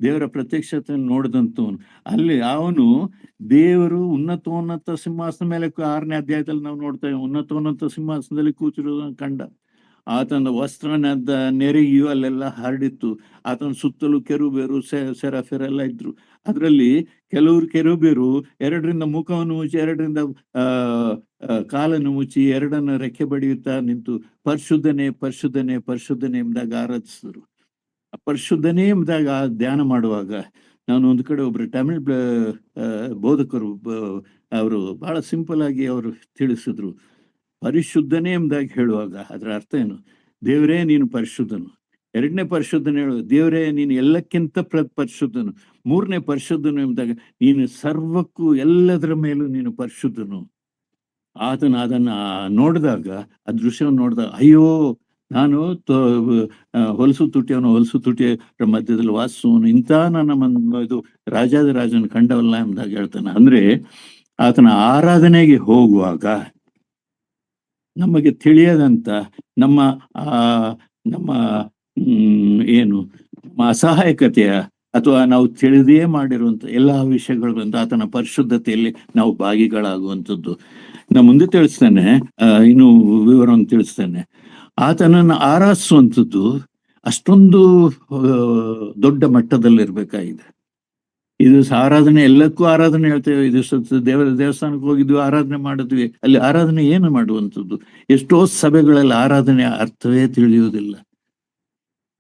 ದೇವರ ಪ್ರತ್ಯಕ್ಷತೆಯನ್ನು ನೋಡಿದಂಥವನು. ಅಲ್ಲಿ ಅವನು ದೇವರು ಉನ್ನತ ಸಿಂಹಾಸನ ಮೇಲೆ, 6ನೇ ಅಧ್ಯಾಯದಲ್ಲಿ ನಾವು ನೋಡ್ತೇವೆ, ಉನ್ನತ ಸಿಂಹಾಸನದಲ್ಲಿ ಕೂತಿರುವುದನ್ನು ಕಂಡ. ಆತನ ವಸ್ತ್ರನದ ನೆರೆಯು ಅಲ್ಲೆಲ್ಲ ಹರಡಿತ್ತು. ಆತನ ಸುತ್ತಲೂ ಕೆರೂಬೇರು, ಸೆರಾಫಿರೆಲ್ಲ ಇದ್ರು. ಅದರಲ್ಲಿ ಕೆಲವರು ಕೆರೂಬೇರು 2ರಿಂದ ಮುಖವನ್ನು ಮುಚ್ಚಿ, 2ರಿಂದ ಕಾಲನ್ನು ಮುಚ್ಚಿ, 2 ರೆಕ್ಕೆ ಬಡಿಯುತ್ತಾ ನಿಂತು ಪರಿಶುದ್ಧನೇ ಪರಿಶುದ್ಧನೇ ಪರಿಶುದ್ಧನೇ ಎಂಬುದಾಗ ಆರಾಧಿಸಿದ್ರು. ಪರಿಶುದ್ಧನೇ ಎಂಬುದಾಗ ಧ್ಯಾನ ಮಾಡುವಾಗ ನಾನು ಒಂದು ಕಡೆ ಒಬ್ರು ತಮಿಳ್ ಬೋಧಕರು, ಅವರು ಬಹಳ ಸಿಂಪಲ್ ಆಗಿ ಅವರು ತಿಳಿಸಿದ್ರು, ಪರಿಶುದ್ಧನೇ ಎಂಬುದಾಗಿ ಹೇಳುವಾಗ ಅದರ ಅರ್ಥ ಏನು? ದೇವರೇ ನೀನು ಪರಿಶುದ್ಧನು. 2ನೇ ಪರಿಶುದ್ಧನ ಹೇಳುವ, ದೇವರೇ ನೀನು ಎಲ್ಲಕ್ಕಿಂತ ಪರಿಶುದ್ಧನು. 3ನೇ ಪರಿಶುದ್ಧನು ಎಂಬುದಾಗ ನೀನು ಸರ್ವಕ್ಕೂ ಎಲ್ಲದರ ಮೇಲೂ ನೀನು ಪರಿಶುದ್ಧನು. ಆತನ ಅದನ್ನ ನೋಡಿದಾಗ, ಆ ದೃಶ್ಯವನ್ನು ನೋಡಿದಾಗ, ಅಯ್ಯೋ ನಾನು ಹೊಲಸು ತುಟಿಯರ ಮಧ್ಯದಲ್ಲಿ ವಾಸಿಸುವನು, ಇಂಥ ನನ್ನ ಇದು ರಾಜನ ಕಂಡವಲ್ಲ ಎಂಬುದಾಗಿ ಹೇಳ್ತಾನೆ. ಅಂದ್ರೆ ಆತನ ಆರಾಧನೆಗೆ ಹೋಗುವಾಗ ನಮಗೆ ತಿಳಿಯದಂತ ನಮ್ಮ ಏನು ನಮ್ಮ ಅಸಹಾಯಕತೆಯ ಅಥವಾ ನಾವು ತಿಳಿದೇ ಮಾಡಿರುವಂತ ಎಲ್ಲಾ ವಿಷಯಗಳು ಬಂದು ಆತನ ಪರಿಶುದ್ಧತೆಯಲ್ಲಿ ನಾವು ಭಾಗಿಗಳಾಗುವಂಥದ್ದು. ನಾ ಮುಂದೆ ತಿಳಿಸ್ತೇನೆ, ಇನ್ನು ವಿವರವನ್ನು ತಿಳಿಸ್ತೇನೆ. ಆತನನ್ನು ಆರಾಧಿಸುವಂಥದ್ದು ಅಷ್ಟೊಂದು ದೊಡ್ಡ ಮಟ್ಟದಲ್ಲಿರ್ಬೇಕಾಗಿದೆ. ಇದು ಆರಾಧನೆ, ಎಲ್ಲಕ್ಕೂ ಆರಾಧನೆ ಹೇಳ್ತೇವೆ. ಇದು ದೇವಸ್ಥಾನಕ್ಕೆ ಹೋಗಿದ್ವಿ, ಆರಾಧನೆ ಮಾಡಿದ್ವಿ. ಅಲ್ಲಿ ಆರಾಧನೆ ಏನು ಮಾಡುವಂಥದ್ದು? ಎಷ್ಟೋ ಸಭೆಗಳಲ್ಲಿ ಆರಾಧನೆ ಅರ್ಥವೇ ತಿಳಿಯುವುದಿಲ್ಲ.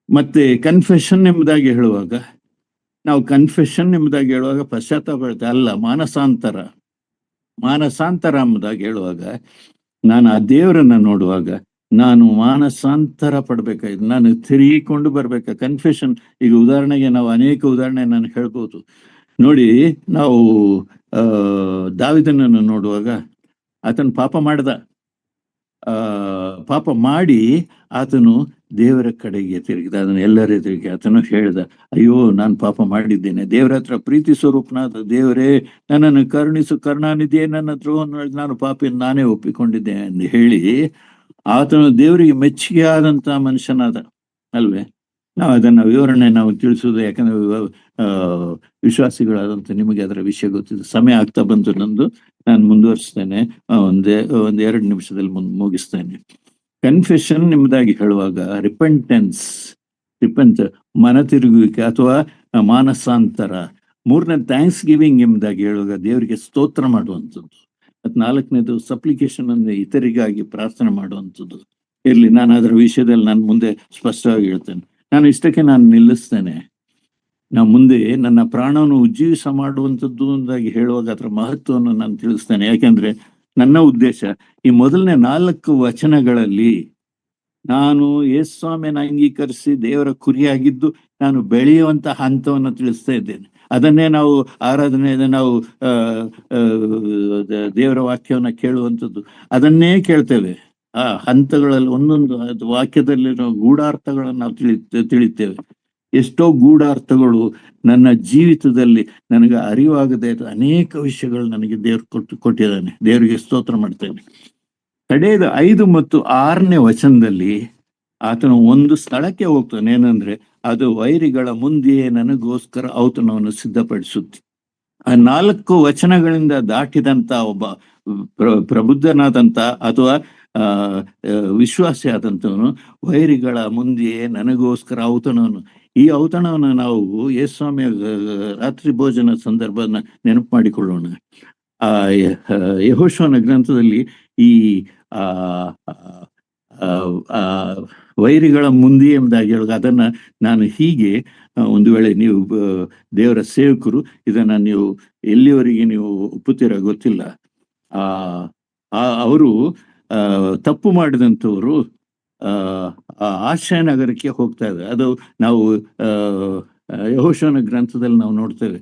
ಮತ್ತೆ ಕನ್ಫೆಷನ್ ಎಂಬುದಾಗಿ ಹೇಳುವಾಗ, ನಾವು ಕನ್ಫೆಷನ್ ಎಂಬುದಾಗಿ ಹೇಳುವಾಗ ಪಶ್ಚಾತ್ತಾಪ ಹೇಳ್ತೇವೆ, ಅಲ್ಲ, ಮಾನಸಾಂತರ. ಮಾನಸಾಂತರ ಎಂಬುದಾಗಿ ಹೇಳುವಾಗ, ನಾನು ಆ ದೇವರನ್ನ ನೋಡುವಾಗ ನಾನು ಮಾನಸಾಂತರ ಪಡ್ಬೇಕಾಯ್ತು, ನಾನು ತಿರುಗಿಕೊಂಡು ಬರ್ಬೇಕ. ಕನ್ಫೆಷನ್, ಈಗ ಉದಾಹರಣೆಗೆ ನಾವು ಅನೇಕ ಉದಾಹರಣೆ ನಾನು ಹೇಳ್ಬೋದು ನೋಡಿ. ನಾವು ದಾವಿದನನ್ನು ನೋಡುವಾಗ, ಆತನು ಪಾಪ ಮಾಡ್ದ. ಪಾಪ ಮಾಡಿ ಆತನು ದೇವರ ಕಡೆಗೆ ತಿರುಗಿದ, ಅದನ್ನು ಎಲ್ಲರ ಎದುರಿಗೆ ಆತನು ಹೇಳ್ದ, ಅಯ್ಯೋ ನಾನು ಪಾಪ ಮಾಡಿದ್ದೇನೆ, ದೇವರ ಹತ್ರ ಪ್ರೀತಿ ಸ್ವರೂಪನಾದ ದೇವರೇ ನನ್ನನ್ನು ಕರುಣಿಸು, ಕರುಣಾನಿಧಿಯೇ ನನ್ನ ದ್ರೋಹವನ್ನು ನಾನು ಪಾಪಿ ನಾನೇ ಒಪ್ಪಿಕೊಂಡಿದ್ದೇನೆ ಎಂದು ಹೇಳಿ ಆತನು ದೇವರಿಗೆ ಮೆಚ್ಚುಗೆ ಆದಂತ ಮನುಷ್ಯನಾದ, ಅಲ್ವೇ? ನಾವು ಅದನ್ನ ವಿವರಣೆ ನಾವು ತಿಳಿಸುವುದು, ಯಾಕಂದ್ರೆ ವಿಶ್ವಾಸಿಗಳಾದಂತ ನಿಮಗೆ ಅದರ ವಿಷಯ ಗೊತ್ತಿದೆ. ಸಮಯ ಆಗ್ತಾ ಬಂತು ನಂದು, ನಾನು ಮುಂದುವರಿಸ್ತೇನೆ, ಒಂದ್ 2 ನಿಮಿಷದಲ್ಲಿ ಮುಗಿಸ್ತೇನೆ. ಕನ್ಫೆಷನ್ ಎಂಬುದಾಗಿ ಹೇಳುವಾಗ ರಿಪೆಂಟೆನ್ಸ್, ಮನ ತಿರುಗುವಿಕೆ ಅಥವಾ ಮಾನಸಾಂತರ. 3ನೇ ಥ್ಯಾಂಕ್ಸ್ ಗಿವಿಂಗ್ ಎಂಬುದಾಗಿ ಹೇಳುವಾಗ ದೇವರಿಗೆ ಸ್ತೋತ್ರ ಮಾಡುವಂಥದ್ದು. 4ನೇದು ಸಪ್ಲಿಕೇಶನ್ ಅಂದ್ರೆ ಇತರಿಗಾಗಿ ಪ್ರಾರ್ಥನೆ ಮಾಡುವಂಥದ್ದು. ಇರ್ಲಿ, ನಾನು ಅದರ ವಿಷಯದಲ್ಲಿ ನಾನು ಮುಂದೆ ಸ್ಪಷ್ಟವಾಗಿ ಹೇಳ್ತೇನೆ. ನಾನು ಇಷ್ಟಕ್ಕೆ ನಾನು ನಿಲ್ಲಿಸ್ತೇನೆ. ನಾವು ಮುಂದೆ ನನ್ನ ಪ್ರಾಣವನ್ನು ಉಜ್ಜೀವಿಸ ಮಾಡುವಂಥದ್ದು ಅಂದಾಗಿ ಹೇಳುವಾಗ ಅದರ ಮಹತ್ವವನ್ನು ನಾನು ತಿಳಿಸ್ತೇನೆ. ಯಾಕೆಂದ್ರೆ ನನ್ನ ಉದ್ದೇಶ ಈ ಮೊದಲನೇ 4 ವಚನಗಳಲ್ಲಿ ನಾನು ಯೇಸುಸ್ವಾಮಿಯನ್ನು ಅಂಗೀಕರಿಸಿ ದೇವರ ಕುರಿಯಾಗಿದ್ದು ನಾನು ಬೆಳೆಯುವಂತ ಹಂತವನ್ನು ತಿಳಿಸ್ತಾ ಇದ್ದೇನೆ. ಅದನ್ನೇ ನಾವು ಆರಾಧನೆ, ನಾವು ದೇವರ ವಾಕ್ಯವನ್ನ ಕೇಳುವಂಥದ್ದು, ಅದನ್ನೇ ಕೇಳ್ತೇವೆ. ಆ ಹಂತಗಳಲ್ಲಿ ಒಂದೊಂದು ವಾಕ್ಯದಲ್ಲಿರೋ ಗೂಢಾರ್ಥಗಳನ್ನು ನಾವು ತಿಳಿತೇವೆ. ಎಷ್ಟೋ ಗೂಢಾರ್ಥಗಳು ನನ್ನ ಜೀವಿತದಲ್ಲಿ ನನಗೆ ಅರಿವಾಗದೇ ಅನೇಕ ವಿಷಯಗಳು ನನಗೆ ದೇವ್ರು ಕೊಟ್ಟಿದ್ದಾನೆ. ದೇವರಿಗೆ ಸ್ತೋತ್ರ ಮಾಡ್ತೇನೆ. ಕಡೆಯದ 5 ಮತ್ತು 6ನೇ ವಚನದಲ್ಲಿ ಆತನು ಒಂದು ಸ್ಥಳಕ್ಕೆ ಹೋಗ್ತಾನೆ. ಏನಂದ್ರೆ, ಅದು ವೈರಿಗಳ ಮುಂದೆಯೇ ನನಗೋಸ್ಕರ ಔತಣವನ್ನು ಸಿದ್ಧಪಡಿಸುತ್ತೆ. ಆ 4 ವಚನಗಳಿಂದ ದಾಟಿದಂತ ಒಬ್ಬ ಪ್ರಬುದ್ಧನಾದಂತ ಅಥವಾ ವಿಶ್ವಾಸಿ ಆದಂತವನು ವೈರಿಗಳ ಮುಂದೆಯೇ ನನಗೋಸ್ಕರ ಔತಣವನ್ನು, ಈ ಔತಣವನ್ನು ನಾವು ಯೇಸುಸ್ವಾಮಿಯ ರಾತ್ರಿ ಭೋಜನ ಸಂದರ್ಭನ ನೆನಪು ಮಾಡಿಕೊಳ್ಳೋಣ. ಯೆಹೋಶುವನ ಗ್ರಂಥದಲ್ಲಿ ಈ ವೈರಿಗಳ ಮುಂದೆ ಎಂಬುದಾಗಿ ಹೇಳುವಾಗ ಅದನ್ನ ನಾನು ಹೀಗೆ, ಒಂದು ವೇಳೆ ನೀವು ದೇವರ ಸೇವಕರು ಇದನ್ನ ನೀವು ಎಲ್ಲಿವರೆಗೆ ನೀವು ಒಪ್ಪುತ್ತೀರ ಗೊತ್ತಿಲ್ಲ. ಅವರು ತಪ್ಪು ಮಾಡಿದಂಥವರು ಆಶ್ರಯ ನಗರಕ್ಕೆ ಹೋಗ್ತಾ ಇದ್ದಾರೆ. ಅದು ನಾವು ಯೆಹೋಶುವನ ಗ್ರಂಥದಲ್ಲಿ ನಾವು ನೋಡ್ತೇವೆ.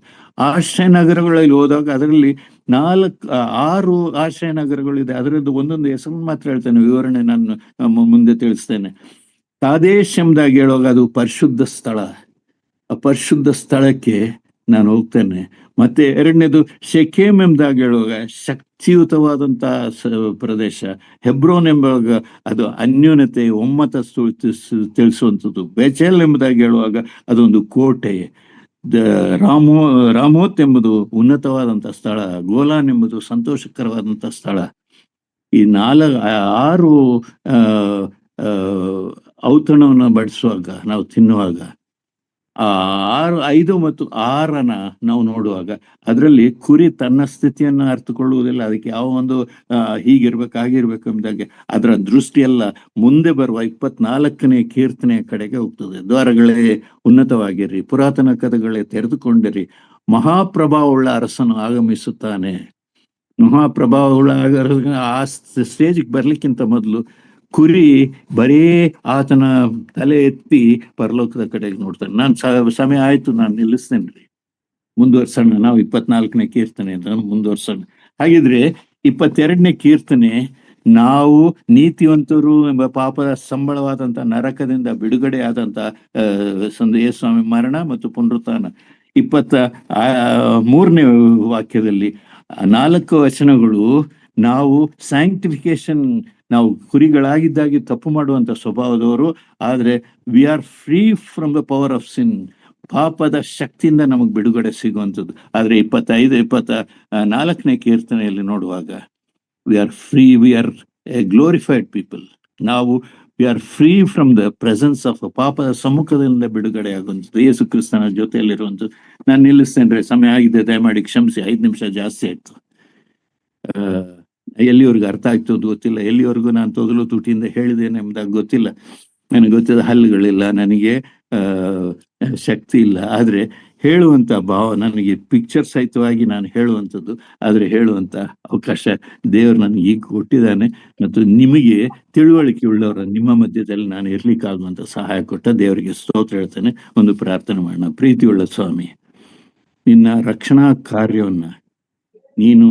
ಆಶ್ರಯ ನಗರಗಳಲ್ಲಿ ಹೋದಾಗ ಅದರಲ್ಲಿ 6 ಆಶ್ರಯ ನಗರಗಳಿದೆ. ಅದರದ್ದು ಒಂದೊಂದು ಹೆಸರನ್ನು ಮಾತ್ರ ಹೇಳ್ತೇನೆ, ವಿವರಣೆ ನಾನು ಮುಂದೆ ತಿಳಿಸ್ತೇನೆ. ಕಾದೇಶ್ ಎಂಬುದಾಗಿ ಹೇಳುವಾಗ ಅದು ಪರಿಶುದ್ಧ ಸ್ಥಳ. ಆ ಪರಿಶುದ್ಧ ಸ್ಥಳಕ್ಕೆ ನಾನು ಹೋಗ್ತೇನೆ. ಮತ್ತೆ 2ನೇದು ಶೆಕೆಮ್ ಎಂಬುದಾಗಿ ಹೇಳುವಾಗ ಶಕ್ತಿಯುತವಾದಂತಹ ಪ್ರದೇಶ. ಹೆಬ್ರೋನ್ ಎಂಬುವಾಗ ಅದು ಅನ್ಯೂನತೆ, ಒಮ್ಮತ ತಿಳಿಸುವಂಥದ್ದು. ಬೆಚೆಲ್ ಎಂಬುದಾಗಿ ಹೇಳುವಾಗ ಅದೊಂದು ಕೋಟೆ. ರಾಮೋತ್ ಎಂಬುದು ಉನ್ನತವಾದಂಥ ಸ್ಥಳ. ಗೋಲಾನ್ ಎಂಬುದು ಸಂತೋಷಕರವಾದಂಥ ಸ್ಥಳ. ಈ 6 ಔತಣವನ್ನು ಬಡಿಸುವಾಗ, ನಾವು ತಿನ್ನುವಾಗ, 5 ಮತ್ತು 6ನ ನಾವು ನೋಡುವಾಗ ಅದರಲ್ಲಿ ಕುರಿ ತನ್ನ ಸ್ಥಿತಿಯನ್ನು ಅರ್ಥಕೊಳ್ಳುವುದಿಲ್ಲ. ಅದಕ್ಕೆ ಯಾವ ಒಂದು ಹೀಗಿರ್ಬೇಕು ಹಾಗಿರ್ಬೇಕು ಎಂಬುದಾಗೆ ಅದರ ದೃಷ್ಟಿಯೆಲ್ಲ ಮುಂದೆ ಬರುವ 24ನೇ ಕೀರ್ತನೆಯ ಕಡೆಗೆ ಹೋಗ್ತದೆ. ದ್ವಾರಗಳೇ ಉನ್ನತವಾಗಿರಿ, ಪುರಾತನ ಕದಗಳೇ ತೆರೆದುಕೊಂಡಿರಿ, ಮಹಾಪ್ರಭಾವವುಳ್ಳ ಅರಸನು ಆಗಮಿಸುತ್ತಾನೆ. ಮಹಾಪ್ರಭಾವವುಳ್ಳ ಆ ಸ್ಟೇಜಿಗೆ ಬರ್ಲಿಕ್ಕಿಂತ ಮೊದಲು ಕುರಿ ಬರೇ ಆತನ ತಲೆ ಎತ್ತಿ ಪರಲೋಕದ ಕಡೆಗೆ ನೋಡ್ತಾನೆ. ನಾನು ಸಮಯ ಆಯ್ತು, ನಾನು ನಿಲ್ಲಿಸ್ತೇನೆ ರೀ, ಮುಂದುವರ್ಸೋಣ. ನಾವು 24ನೇ ಕೀರ್ತನೆ ಮುಂದುವರ್ಸೋಣ. ಹಾಗಿದ್ರೆ 22ನೇ ಕೀರ್ತನೆ, ನಾವು ನೀತಿವಂತರು ಎಂಬ ಪಾಪದ ಸಂಬಳವಾದಂತ ನರಕದಿಂದ ಬಿಡುಗಡೆ ಆದಂತ ಯೇಸುಸ್ವಾಮಿ ಮರಣ ಮತ್ತು ಪುನರುತ್ಥಾನ. 23ನೇ ವಾಕ್ಯದಲ್ಲಿ 4 ವಚನಗಳು ನಾವು ಸ್ಯಾಂಕ್ಟಿಫಿಕೇಶನ್, ನಾವು ಕುರಿಗಳಾಗಿದ್ದಾಗಿ ತಪ್ಪು ಮಾಡುವಂತ ಸ್ವಭಾವದವರು, ಆದ್ರೆ we are free from the power of sin, ಪಾಪದ ಶಕ್ತಿಯಿಂದ ನಮಗೆ ಬಿಡುಗಡೆ ಸಿಗುವಂಥದ್ದು. ಆದ್ರೆ 24ನೇ ಕೀರ್ತನೆಯಲ್ಲಿ ನೋಡುವಾಗ we are free, we are a glorified people. ನಾವು we are free from the presence of ಪಾಪದ ಸಮ್ಮುಖದಿಂದ ಬಿಡುಗಡೆ ಆಗುವಂಥದ್ದು, ಯೇಸು ಕ್ರಿಸ್ತನ ಜೊತೆಯಲ್ಲಿರುವಂಥದ್ದು. ನಾನು ನಿಲ್ಲಿಸ್ತೇನೆ, ಸಮಯ ಆಗಿದೆ, ದಯಮಾಡಿ ಕ್ಷಮಿಸಿ. 5 ನಿಮಿಷ ಜಾಸ್ತಿ ಆಯ್ತು. ಎಲ್ಲಿವರೆಗೂ ಅರ್ಥ ಆಗ್ತದೆ ಅಂತ ಗೊತ್ತಿಲ್ಲ, ಎಲ್ಲಿವರೆಗೂ ನಾನು ತೊಗಲು ತುಟಿಯಿಂದ ಹೇಳಿದ್ದೇನೆ ಎಂಬುದಾಗಿ ಗೊತ್ತಿಲ್ಲ. ನನಗೆ ಗೊತ್ತಿದ ಹಲ್ಲುಗಳಿಲ್ಲ, ನನಗೆ ಶಕ್ತಿ ಇಲ್ಲ, ಆದ್ರೆ ಹೇಳುವಂತ ಭಾವ ನನಗೆ ಪಿಕ್ಚರ್ ಸಹಿತವಾಗಿ ನಾನು ಹೇಳುವಂಥದ್ದು, ಆದ್ರೆ ಹೇಳುವಂತ ಅವಕಾಶ ದೇವರು ನನಗೆ ಈಗ ಕೊಟ್ಟಿದ್ದಾನೆ. ಮತ್ತು ನಿಮಗೆ ತಿಳುವಳಿಕೆ ಉಳ್ಳವರ ನಿಮ್ಮ ಮಧ್ಯದಲ್ಲಿ ನಾನು ಇರ್ಲಿಕ್ಕಾಗುವಂತ ಸಹಾಯ ಕೊಟ್ಟ ದೇವರಿಗೆ ಸ್ತೋತ್ರ ಹೇಳ್ತೇನೆ. ಒಂದು ಪ್ರಾರ್ಥನೆ ಮಾಡೋಣ. ಪ್ರೀತಿಯುಳ್ಳ ಸ್ವಾಮಿ, ನಿನ್ನ ರಕ್ಷಣಾ ಕಾರ್ಯವನ್ನ ನೀನು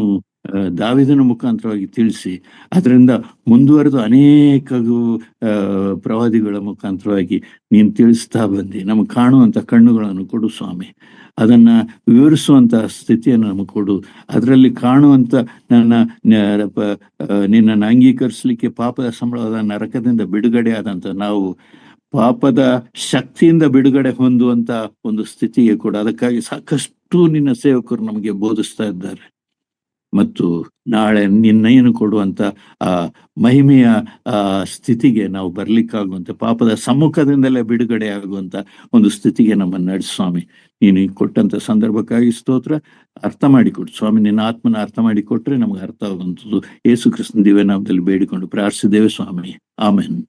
ದಾವೀದನ ಮುಖಾಂತರವಾಗಿ ತಿಳಿಸಿ, ಅದರಿಂದ ಮುಂದುವರೆದು ಅನೇಕ ಪ್ರವಾದಿಗಳ ಮುಖಾಂತರವಾಗಿ ನೀನು ತಿಳಿಸ್ತಾ ಬಂದಿ. ನಮಗೆ ಕಾಣುವಂತ ಕಣ್ಣುಗಳನ್ನು ಕೊಡು ಸ್ವಾಮಿ, ಅದನ್ನ ವಿವರಿಸುವಂತ ಸ್ಥಿತಿಯನ್ನು ನಮಗೆ ಕೊಡು. ಅದರಲ್ಲಿ ಕಾಣುವಂತ ನಿನ್ನನ್ನು ಅಂಗೀಕರಿಸಲಿಕ್ಕೆ ಪಾಪದ ಸಂಬಳವಾದ ನರಕದಿಂದ ಬಿಡುಗಡೆ ಆದಂತ ನಾವು ಪಾಪದ ಶಕ್ತಿಯಿಂದ ಬಿಡುಗಡೆ ಹೊಂದುವಂತ ಒಂದು ಸ್ಥಿತಿಗೆ ಕೂಡ, ಅದಕ್ಕಾಗಿ ಸಾಕಷ್ಟು ನಿನ್ನ ಸೇವಕರು ನಮಗೆ ಬೋಧಿಸ್ತಾ ಇದ್ದಾರೆ. ಮತ್ತು ನಾಳೆ ನಿನ್ನೇನು ಕೊಡುವಂತ ಆ ಮಹಿಮೆಯ ಸ್ಥಿತಿಗೆ ನಾವು ಬರ್ಲಿಕ್ಕಾಗುವಂತ, ಪಾಪದ ಸಮ್ಮುಖದಿಂದಲೇ ಬಿಡುಗಡೆ ಆಗುವಂತ ಒಂದು ಸ್ಥಿತಿಗೆ ನಮ್ಮನ್ನು ನಡೆಸು ಸ್ವಾಮಿ. ನೀನು ಕೊಟ್ಟಂತ ಸಂದರ್ಭಕ್ಕಾಗಿ ಸ್ತೋತ್ರ. ಅರ್ಥ ಮಾಡಿಕೊಡು ಸ್ವಾಮಿ, ನಿನ್ನ ಆತ್ಮನ ಅರ್ಥ ಮಾಡಿಕೊಟ್ರೆ ನಮಗೆ ಅರ್ಥ ಆಗುವಂಥದ್ದು. ಯೇಸು ಕ್ರಿಸ್ತನ ದಿವ್ಯ ನಾಮದಲ್ಲಿ ಬೇಡಿಕೊಂಡು ಪ್ರಾರ್ಥಿಸಿದ್ದೇವೆ ಸ್ವಾಮಿ, ಆಮೆನ್.